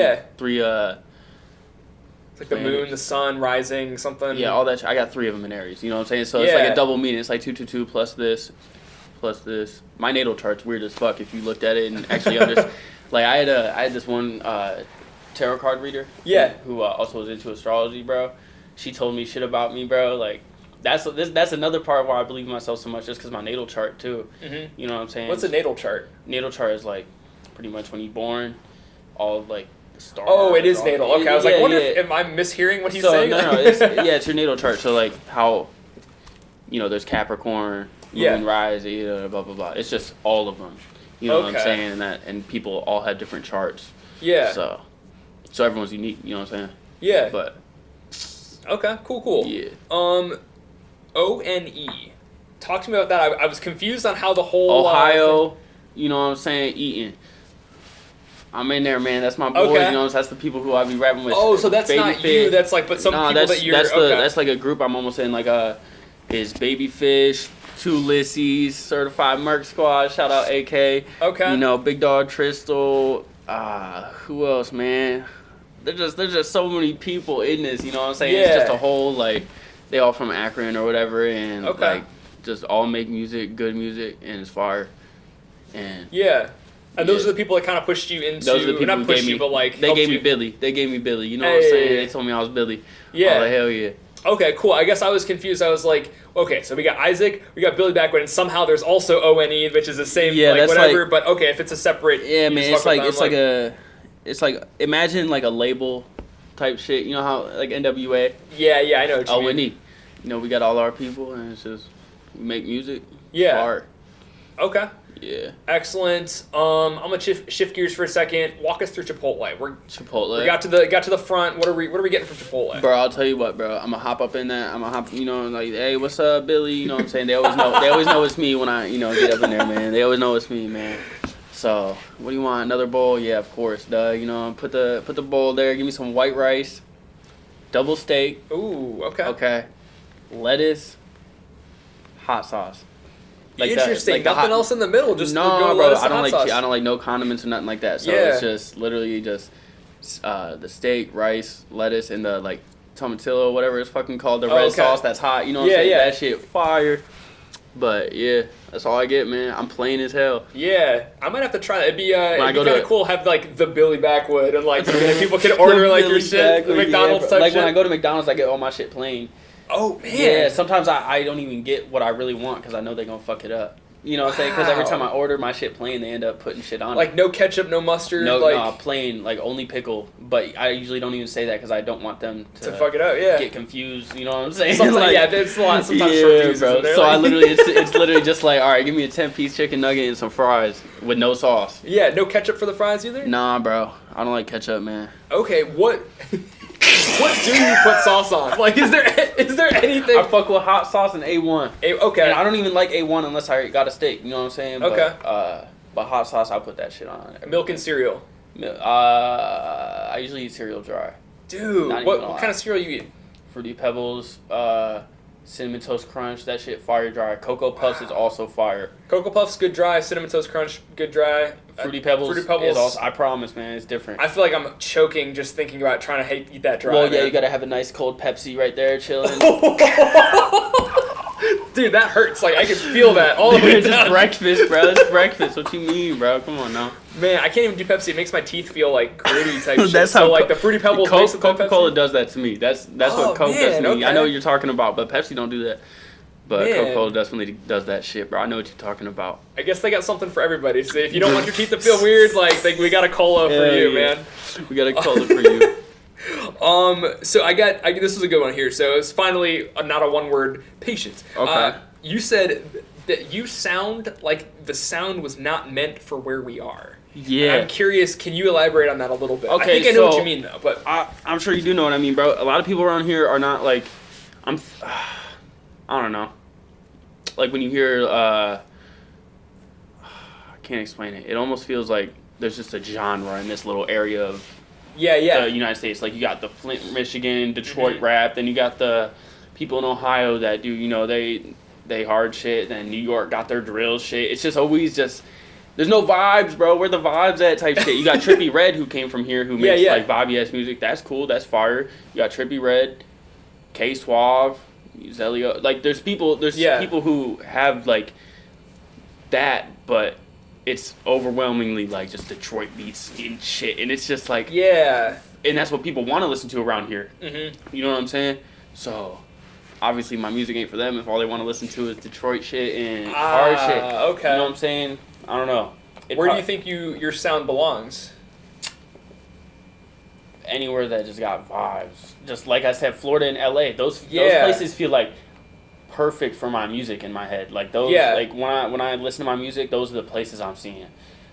It's like the moon, the sun, rising, something. Yeah, all that shit. I got 3 of them in Aries. You know what I'm saying? So it's like a double meaning. It's like 222 plus this. My natal chart's weird as fuck if you looked at it and actually understood. Like I had this one tarot card reader. Yeah. Who also was into astrology, bro. She told me shit about me, bro. Like that's another part why I believe in myself so much, just because my natal chart too. Mm-hmm. You know what I'm saying? What's a natal chart? Natal chart is like pretty much when you're born, all like. Star. Oh, it is natal. Okay, I was like, am I mishearing what he's saying? No, it's your natal chart. So like how, there's Capricorn, Moon, Rise, blah blah blah. It's just all of them. You know what I'm saying? And people all have different charts. Yeah. So everyone's unique. You know what I'm saying? Yeah. But. Okay. Cool. Yeah. O.n.e. Talk to me about that. I was confused on how the whole Ohio. You know what I'm saying? Eaton. I'm in there, man. That's my boy. Okay. That's the people who I be rapping with. Oh, so that's not you. That's like, but some people that you're. That's like a group I'm almost in. Like is Babyfish, Two Lissies, Certified Merc Squad. Shout out AK. Okay. You know, Big Dog Tristal. Who else, man? There's just so many people in this. You know what I'm saying? Yeah. It's just a whole like they all from Akron or whatever, and like just all make music, good music, and it's fire. And yeah. And those are the people that kind of pushed you into. Those are the people not pushed you, but like they gave me Billy. They gave me Billy. You know what I'm saying? They told me I was Billy. Yeah. Oh, hell yeah. Okay, cool. I guess I was confused. I was like, okay, so we got Isaac, we got Billy Backwood, and somehow there's also O.n.e, which is the same, like whatever. Like, but okay, if it's a separate, yeah, man, it's like imagine like a label type shit. You know how like NWA. Yeah, I know what you mean. O.n.e. You know, we got all our people, and it's just we make music. Yeah. Art. Okay. Yeah. Excellent. I'm gonna shift gears for a second. Walk us through Chipotle. Chipotle. We got to the front. What are we getting from Chipotle? Bro, I'll tell you what, bro. I'm gonna hop up in that. I'm gonna hop. You know, like, hey, what's up, Billy? You know what I'm saying? They always know. They always know it's me when I, get up in there, man. They always know it's me, man. So, what do you want? Another bowl? Yeah, of course, duh. You know, put the bowl there. Give me some white rice, double steak. Ooh, okay. Okay. Lettuce, hot sauce. Like interesting. Nothing else in the middle. Just no, bro. I don't like no condiments or nothing like that. So it's just literally just the steak, rice, lettuce, and the like tomatillo, whatever it's fucking called, the red sauce that's hot. You know what I'm saying? That shit fire. But yeah, that's all I get, man. I'm plain as hell. Yeah, I might have to try that. It'd be kind of cool to have like the Billy Backwood and like people can order like your shit, the McDonald's type like shit. When I go to McDonald's, I get all my shit plain. Oh, man. Yeah, sometimes I don't even get what I really want because I know they're going to fuck it up. You know what I'm saying? Because every time I order my shit plain, they end up putting shit on it. Like no ketchup, no mustard? No, plain, like only pickle. But I usually don't even say that because I don't want them to fuck it up, get confused. You know what I'm saying? Sometimes, it's a lot. Sometimes confused, bro. So I literally, it's literally just like, all right, give me a 10-piece chicken nugget and some fries with no sauce. Yeah, no ketchup for the fries either? Nah, bro. I don't like ketchup, man. Okay, what do you put sauce on? Like, is there anything? I fuck with hot sauce and A1. Okay. And I don't even like A1 unless I got a steak. You know what I'm saying? Okay. But hot sauce, I'll put that shit on. Milk and cereal. I usually eat cereal dry. Dude, what kind of cereal you eat? Fruity Pebbles, Cinnamon Toast Crunch, that shit fire dry. Cocoa Puffs is also fire. Cocoa Puffs, good dry. Cinnamon Toast Crunch, good dry. Fruity Pebbles is also, I promise, man, it's different. I feel like I'm choking just thinking about trying to eat that dry. Well, yeah, you gotta have a nice cold Pepsi right there, chilling. Dude, that hurts. Like, I can feel that all the way down. It's breakfast, bro. It's breakfast. What you mean, bro? Come on now. Man, I can't even do Pepsi. It makes my teeth feel like gritty type shit. That's how like the Fruity Pebbles. Coca-Cola does that to me. That's what Coke does to me. Okay. I know what you're talking about, but Pepsi don't do that. But Coca-Cola definitely does that shit, bro. I know what you're talking about. I guess they got something for everybody. So if you don't want your teeth to feel weird, like we got a cola for you, man. We got a cola for you. So I this is a good one here. So it's finally not a one-word patience. Okay. You said that you sound like the sound was not meant for where we are. Yeah. And I'm curious, can you elaborate on that a little bit? Okay, I think I know what you mean, though. But I'm sure you do know what I mean, bro. A lot of people around here are not like, I don't know. Like when you hear, I can't explain it. It almost feels like there's just a genre in this little area of the United States. Like you got the Flint, Michigan, Detroit rap. Then you got the people in Ohio that do, they hard shit. Then New York got their drill shit. It's just always just, there's no vibes, bro. Where the vibes at type shit. You got Trippie Redd who came from here who makes like vibey-ass music. That's cool. That's fire. You got Trippie Redd, K-Suave, Zelio. Like there's people who have like that, but it's overwhelmingly like just Detroit beats and shit, and it's just like and that's what people want to listen to around here. Mm-hmm. You know what I'm saying? So obviously my music ain't for them if all they want to listen to is Detroit shit and hard shit. Okay. You know what I'm saying? I don't know. Where do you think your sound belongs? Anywhere that just got vibes. Just like I said, Florida and LA. Those places feel like perfect for my music in my head. Like those like when I listen to my music, those are the places I'm seeing.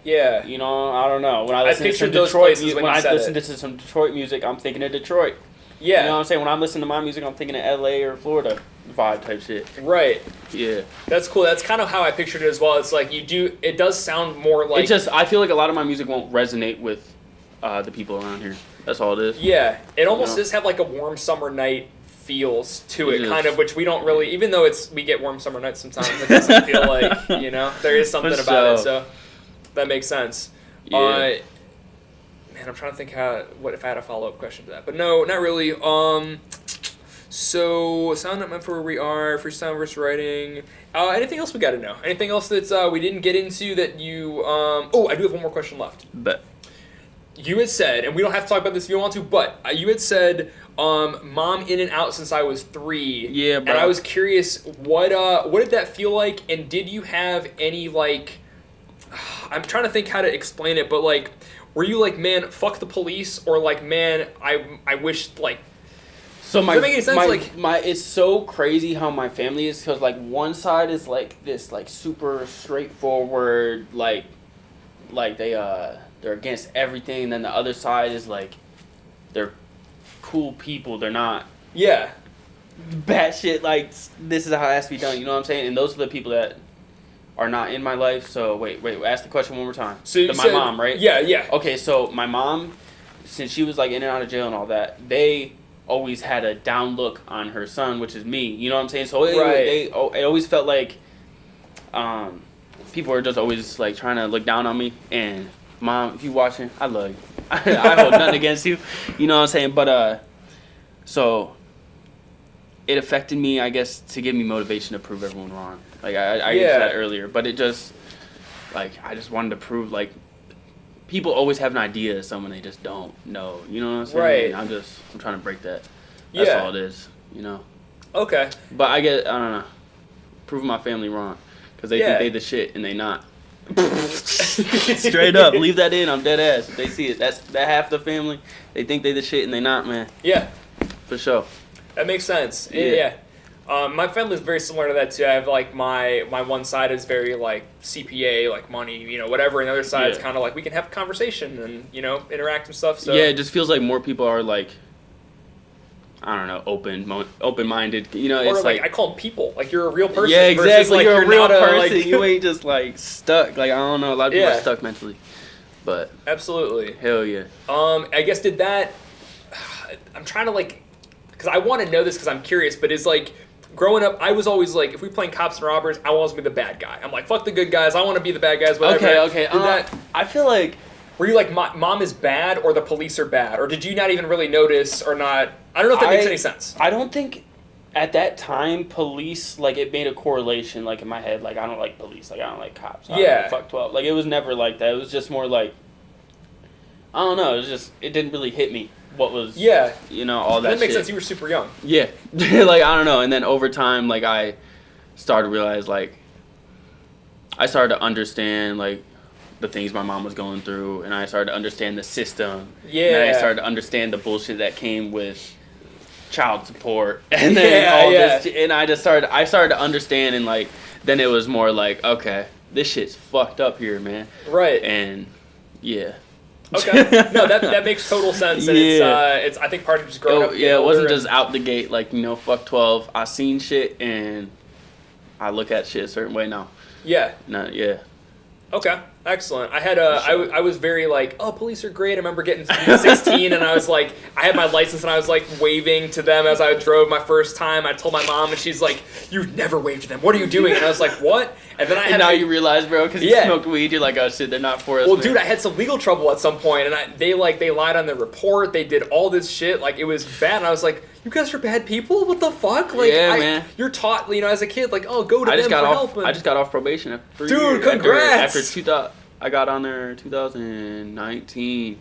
Yeah. You know, I don't know. When I listen to some Detroit music, to some Detroit music, I'm thinking of Detroit. Yeah. You know what I'm saying? When I'm listening to my music, I'm thinking of LA or Florida vibe type shit. Right. Yeah. That's cool. That's kind of how I pictured it as well. It's like it does sound more like... I feel like a lot of my music won't resonate with the people around here. That's all it is. Yeah. It almost does have like a warm summer night feels to it, kind of, which we don't really, even though we get warm summer nights sometimes, it doesn't feel like, there is something about it, so that makes sense. Man, I'm trying to think what if I had a follow-up question to that, but no, not really. So, sound not meant for where we are, freestyle versus writing. Anything else we got to know? Anything else that we didn't get into that you... I do have one more question left. Bet. You had said, and we don't have to talk about this if you want to, but you had said, mom in and out since I was 3. Yeah, bro. And I was curious, what did that feel like, and did you have any, like... I'm trying to think how to explain it, but, like, were you like, man, fuck the police, or like, man, I wish, like... So does that make any sense? It's so crazy how my family is, because like one side is like this like super straightforward, like they're against everything, and then the other side is like they're cool people. They're not batshit like this is how it has to be done. You know what I'm saying? And those are the people that are not in my life. So wait, ask the question one more time. So my mom, right? Yeah. Okay, so my mom, since she was like in and out of jail and all that, they always had a down look on her son, which is me. You know what I'm saying? So it always felt like people were just always like trying to look down on me. And mom, if you watching, I love you. I hold nothing against you. You know what I'm saying? But so it affected me, I guess, to give me motivation to prove everyone wrong. Like I used that earlier, but it just like I just wanted to prove like people always have an idea of someone they just don't know. You know what I'm saying? Right. I'm trying to break that. That's all it is. Okay. But I don't know, proving my family wrong because they think they the shit and they not. Straight up, leave that in. I'm dead ass. If they see it, that half the family, they think they the shit and they not, man. Yeah. For sure. That makes sense. Yeah. My family is very similar to that too. I have like my one side is very like CPA, like money, whatever, and the other side is kind of like we can have a conversation and interact and stuff. So yeah, it just feels like more people are like, I don't know, open-minded. It's or like I call them people. Like you're a real person. Yeah, exactly. Like, you're a real person. Like, you ain't just like stuck. Like I don't know, a lot of people are stuck mentally. But absolutely. Hell yeah. I guess did that. I'm trying to like, because I want to know this because I'm curious, but it's like. Growing up, I was always like, if we playing cops and robbers, I want to be the bad guy. I'm like, fuck the good guys. I want to be the bad guys. Whatever. Okay. I feel like... Were you like, mom is bad or the police are bad? Or did you not even really notice or not? I don't know if that makes any sense. I don't think at that time, police, like, it made a correlation, like, in my head. Like, I don't like police. Like, I don't like cops. I don't like fuck 12. Like, it was never like that. It was just more like... I don't know. It was just... It didn't really hit me. What was all that makes shit. sense. You were super young. Yeah. Like I don't know, and then over time like I started to realize like I started to understand like the things my mom was going through, and I started to understand the system. And I started to understand the bullshit that came with child support and then all this, and I started to understand, and like then it was more like, okay, this shit's fucked up here, man. Right. And okay. No, that makes total sense, and it's I think part of just growing up. Yeah, it wasn't just out the gate like fuck 12. I seen shit and I look at shit a certain way now. Yeah. No. Yeah. Okay. Excellent. I had I was very like, oh, police are great. I remember getting 16 and I was like, I had my license and I was like waving to them as I drove my first time. I told my mom and she's like, you never waved to them. What are you doing? And I was like, what? And then now you realize, bro, because you smoked weed, you're like, oh shit, they're not for us. Well, dude, I had some legal trouble at some point, and they lied on the report. They did all this shit. Like, it was bad. And I was like, you guys are bad people? What the fuck? Like, man. You're taught, as a kid, like, oh, go to them for help. I just got off probation after 3 years. Dude, congrats! After I got on there in 2019.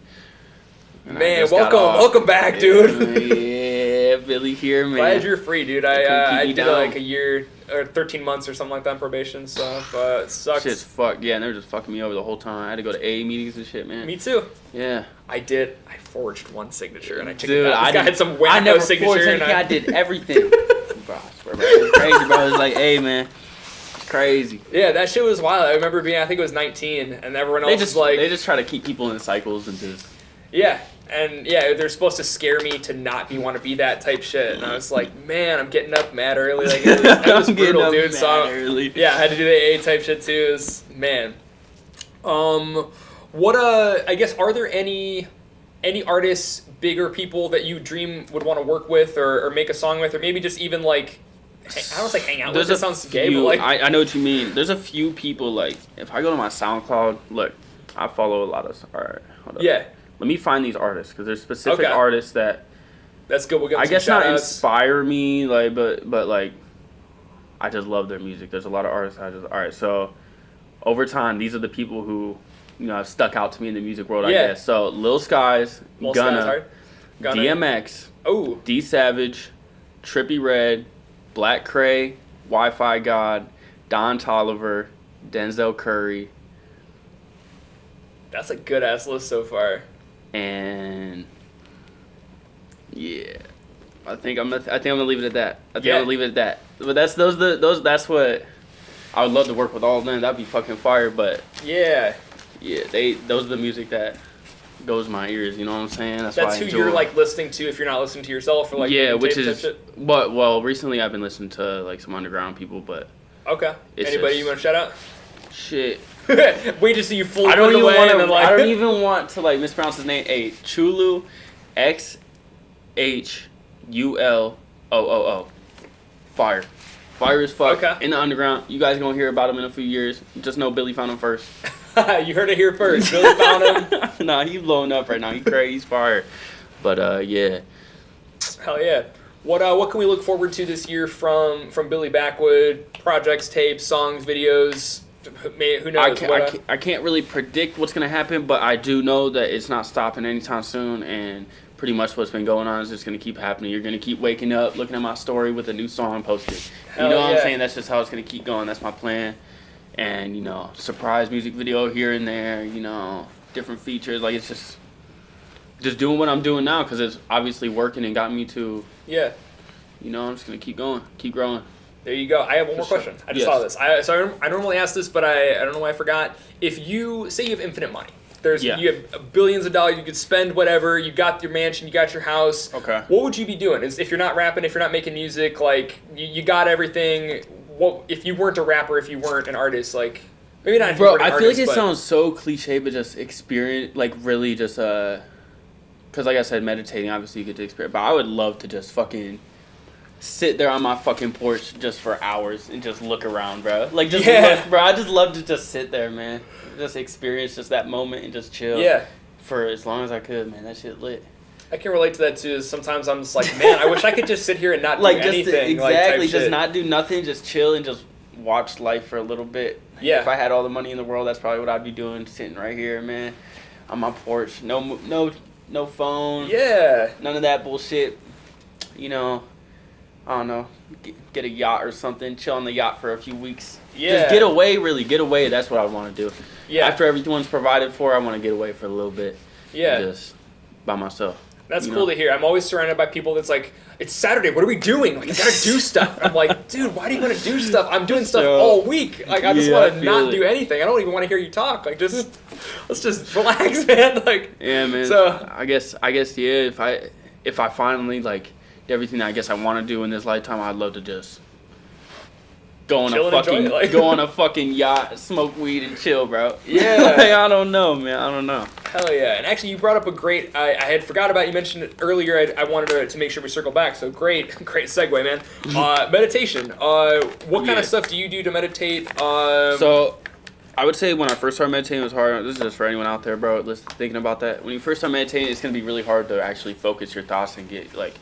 Man, welcome back, dude. Yeah, Billy here, man. Glad you're free, dude. I did like a year or 13 months or something like that on probation, so it sucks. Shit's fucked. Yeah, and they were just fucking me over the whole time. I had to go to AA meetings and shit, man. Me too. Yeah. I forged one signature and I checked it out. This guy had some wacko signature. I did everything. Bro, I swear, bro. It was crazy, bro. It was like, hey, man. Crazy. Yeah, that shit was wild. I remember I think it was 19, and everyone else was like... They just try to keep people in cycles and just... Yeah, and they're supposed to scare me to not want to be that type shit, and I was like, man, I'm getting up mad early. Like, it was brutal, dude. Early. Yeah, I had to do the AA type shit too. It was, man. I guess, are there any any artists, bigger people that you dream would want to work with or make a song with, or maybe just even like, I don't say hang out with. It sounds gay, but like I know what you mean. There's a few people like if I go to my SoundCloud, look, I follow a lot of. All right, hold up. Yeah. Let me find these artists because there's specific artists that. That's good. We'll get. I guess not inspire me, like, but like, I just love their music. There's a lot of artists all right. So, over time, these are the people who, have stuck out to me in the music world. I guess so. Lil Skies, Gunna, DMX, D Savage, Trippie Redd, Black Cray, Wi-Fi God, Don Toliver, Denzel Curry. That's a good ass list so far. And yeah, I think I'm gonna leave it at that. I'm gonna leave it at that. But that's what I would love to work with all of them. That'd be fucking fire. But those are the music that goes my ears. You know what I'm saying? That's who you're like listening to if you're not listening to yourself or like which is well recently I've been listening to like some underground people, but anybody you want to shout out? Shit. Wait to see you fully. I don't even want to like mispronounce his name. Chulu, XHULOOO. Fire as fuck. In the underground. You guys gonna hear about him in a few years. Just know Billy found him first. You heard it here first. Billy found him. Nah, he's blowing up right now. He's crazy. He's fire. But yeah. Hell yeah. What can we look forward to this year from Billy Backwood? Projects, tapes, songs, videos. Who knows? I can't really predict what's going to happen, but I do know that it's not stopping anytime soon, and pretty much what's been going on is just going to keep happening. You're going to keep waking up, looking at my story with a new song posted. What I'm saying? That's just how it's going to keep going. That's my plan. And, surprise music video here and there, different features. Like, it's just doing what I'm doing now because it's obviously working and got me to, I'm just going to keep going, keep growing. There you go. I have one more question. I just saw this. I normally ask this, but I don't know why I forgot. If you say you have infinite money, you have billions of dollars, you could spend whatever. You got your mansion, you got your house. Okay. What would you be doing? If you're not rapping, if you're not making music, like you got everything. What if you weren't a rapper? If you weren't an artist, like maybe not. Bro, I feel like it sounds so cliche, but just experience, like really just because like I said, meditating. Obviously, you get to experience. But I would love to just fucking sit there on my fucking porch just for hours and just look around, bro. Like, just look, bro. I just love to just sit there, man. Just experience just that moment and just chill. Yeah. For as long as I could, man. That shit lit. I can relate to that too. Sometimes I'm just like, man, I wish I could just sit here and not do anything. Exactly. Just not do nothing. Just chill and just watch life for a little bit. Yeah. If I had all the money in the world, that's probably what I'd be doing. Sitting right here, man, on my porch. No phone. Yeah. None of that bullshit. I don't know, get a yacht or something, chill on the yacht for a few weeks. Yeah. Just get away, that's what I want to do. Yeah. After everyone's provided for, I want to get away for a little bit. Yeah. Just by myself. That's cool to hear. I'm always surrounded by people that's like, it's Saturday, what are we doing? Like, I gotta do stuff. I'm like, dude, why do you want to do stuff? I'm doing stuff all week. Like, I just want to not do anything. I don't even want to hear you talk. Like, let's just relax, man. Like, yeah, man. So I guess, yeah, if I finally, like, everything I guess I want to do in this lifetime, I'd love to just go on a fucking yacht, smoke weed, and chill, bro. Yeah. I don't know, man. I don't know. Hell yeah. And actually, you brought up a great, I had forgot about, you mentioned it earlier. I wanted to make sure we circle back. So great segue, man. Meditation. What kind of stuff do you do to meditate? So I would say when I first started meditating, it was hard. This is just for anyone out there, bro, thinking about that. When you first start meditating, it's going to be really hard to actually focus your thoughts and get, like,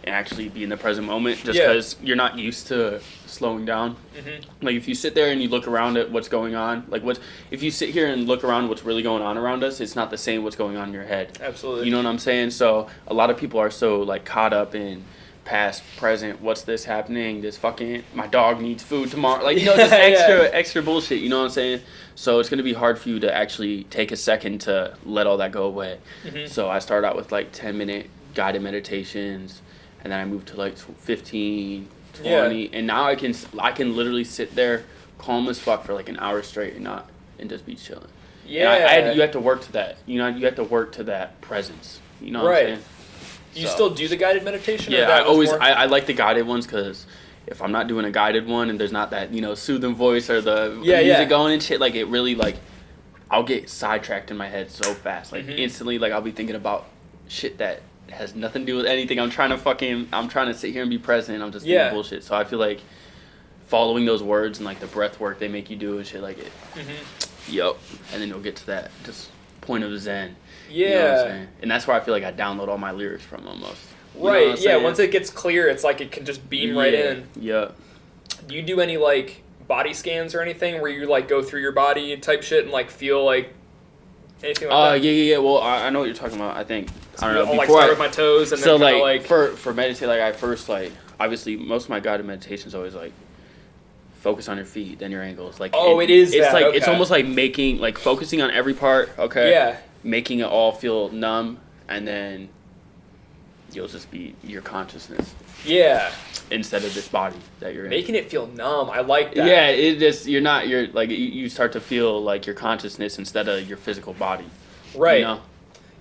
and actually be in the present moment just because you're not used to slowing down. Mm-hmm. Like, if you sit there and you look around at what's going on, like, if you sit here and look around what's really going on around us, it's not the same what's going on in your head. Absolutely. You know what I'm saying? So a lot of people are so, like, caught up in past, present, what's this happening, this fucking, my dog needs food tomorrow. Like, just extra bullshit, you know what I'm saying? So it's going to be hard for you to actually take a second to let all that go away. Mm-hmm. So I started out with, like, 10-minute guided meditations. And then I moved to like 15, 20, and now I can literally sit there calm as fuck for like an hour straight and just be chilling. Yeah. You have to work to that. You have to work to that presence. You know what I'm saying? You still do the guided meditation? Yeah, I like the guided ones because if I'm not doing a guided one and there's not that, soothing voice or the music going and shit, like it really like, I'll get sidetracked in my head so fast. Like instantly, like I'll be thinking about shit that has nothing to do with anything. I'm trying to sit here and be present. I'm just doing bullshit. So I feel like following those words and like the breath work they make you do and shit like it. Mm-hmm. Yup. And then you'll get to that just point of Zen. Yeah. You know what I'm saying? And that's where I feel like I download all my lyrics from almost. Right. Yeah. Once it gets clear, it's like it can just beam right in. Yeah. Do you do any like body scans or anything where you like go through your body type shit and like feel like anything like that? Yeah. Well, I know what you're talking about. I think I don't know. I'll like start with my toes and then kind of like for meditate, like I first like obviously most of my guided meditation is always like focus on your feet, then your ankles. Like it's almost like making like focusing on every part. Okay. Yeah. Making it all feel numb, and then you'll just be your consciousness. Yeah. Instead of this body that you're in. Making it feel numb. I like that. Yeah, you're like you start to feel like your consciousness instead of your physical body. Right. You know?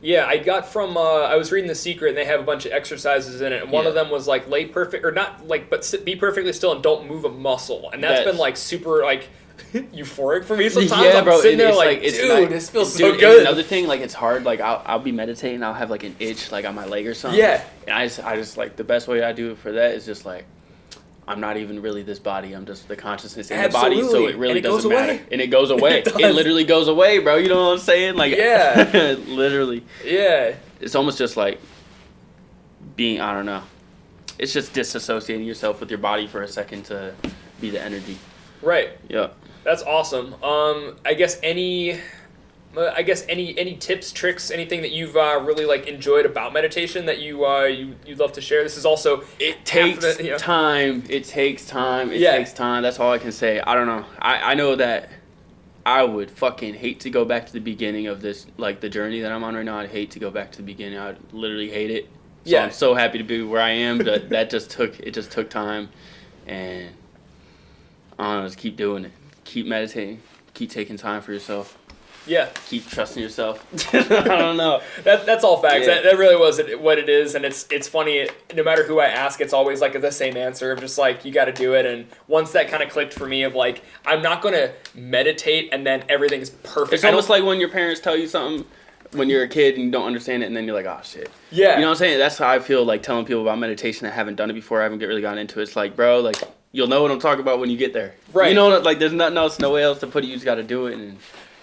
Yeah, I got from I was reading The Secret and they have a bunch of exercises in it, and one of them was like lay perfect or not like but be perfectly still and don't move a muscle, and that's been like super like euphoric for me sometimes. Yeah, bro. I'm sitting there like, dude, this feels so good. Another thing, like it's hard. Like I'll be meditating, I'll have like an itch like on my leg or something. Yeah. And I just like the best way I do it for that is just like I'm not even really this body. I'm just the consciousness in the body, so it really doesn't matter. And it goes away. It literally goes away, bro. You know what I'm saying? Like yeah, literally. Yeah. It's almost just like being. I don't know. It's just disassociating yourself with your body for a second to be the energy. Right. Yeah. That's awesome. I guess any tips, tricks, anything that you've really like enjoyed about meditation that you'd love to share. This is also it takes time. It takes time. It takes time. That's all I can say. I don't know. I know that I would fucking hate to go back to the beginning of this, like the journey that I'm on right now. I'd hate to go back to the beginning. I'd literally hate it. So I'm so happy to be where I am. But that just took time, and I don't know. Just keep doing it. Keep meditating. Keep taking time for yourself. Yeah. Keep trusting yourself. I don't know. That's all facts. Yeah. That really was what it is, and it's funny. No matter who I ask, it's always like the same answer of just like you got to do it. And once that kind of clicked for me, of like I'm not gonna meditate and then everything's perfect. It's almost like when your parents tell you something when you're a kid and you don't understand it, and then you're like, oh shit. Yeah. You know what I'm saying? That's how I feel like telling people about meditation that haven't done it before. I haven't really gotten into it. It's like, bro, like you'll know what I'm talking about when you get there. Right. You know, like there's nothing else, no way else to put it. You just got to do it, and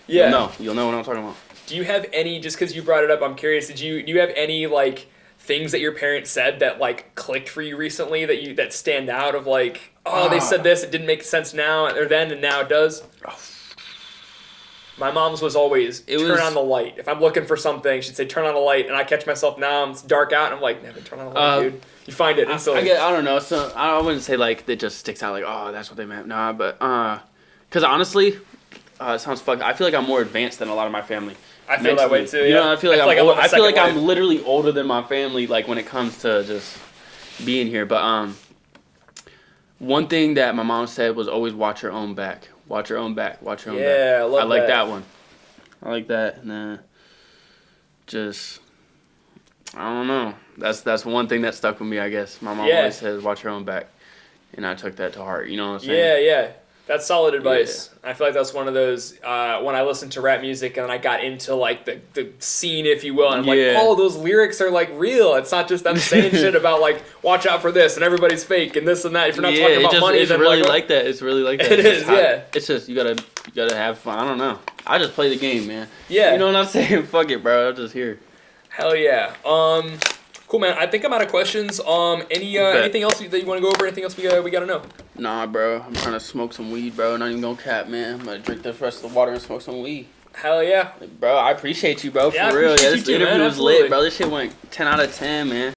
you'll know what I'm talking about. Do you have any? Just because you brought it up, I'm curious. Do you have any like things that your parents said that like clicked for you recently that stand out of like, oh, they said this, it didn't make sense now or then, and now it does? My mom's was always turn on the light. If I'm looking for something, she'd say turn on the light, and I catch myself now. It's dark out, and I'm like, never turn on the light, dude. You find it instantly. I don't know. So I wouldn't say like it just sticks out like, oh, that's what they meant. Nah, but because honestly, it sounds fucked. I feel like I'm more advanced than a lot of my family. I feel that way too. Yeah. You know, I feel like I'm literally older than my family. Like when it comes to just being here. But one thing that my mom said was always watch your own back. Watch your own back. Watch your own back. Yeah, I love that. I like that one. I like that. Nah, just I don't know. That's one thing that stuck with me. I guess my mom always says watch your own back, and I took that to heart. You know what I'm saying? Yeah. That's solid advice. Yeah. I feel like that's one of those, when I listened to rap music and I got into like the scene, if you will, and I'm like, oh, those lyrics are like real. It's not just them saying shit about like, watch out for this and everybody's fake and this and that. If you're not talking about money, it's then really like that. It's really like that. It is, yeah. It's just, you gotta have fun. I don't know. I just play the game, man. Yeah. You know what I'm saying? Fuck it, bro. I'm just here. Hell yeah. Cool, man. I think I'm out of questions. Anything else that you want to go over? Anything else we got to know? Nah, bro. I'm trying to smoke some weed, bro. Not even gonna cap, man. I'm gonna drink the rest of the water and smoke some weed. Hell yeah. Bro, I appreciate you, bro. For real. Yeah, this interview was lit, bro. This shit went 10 out of 10, man.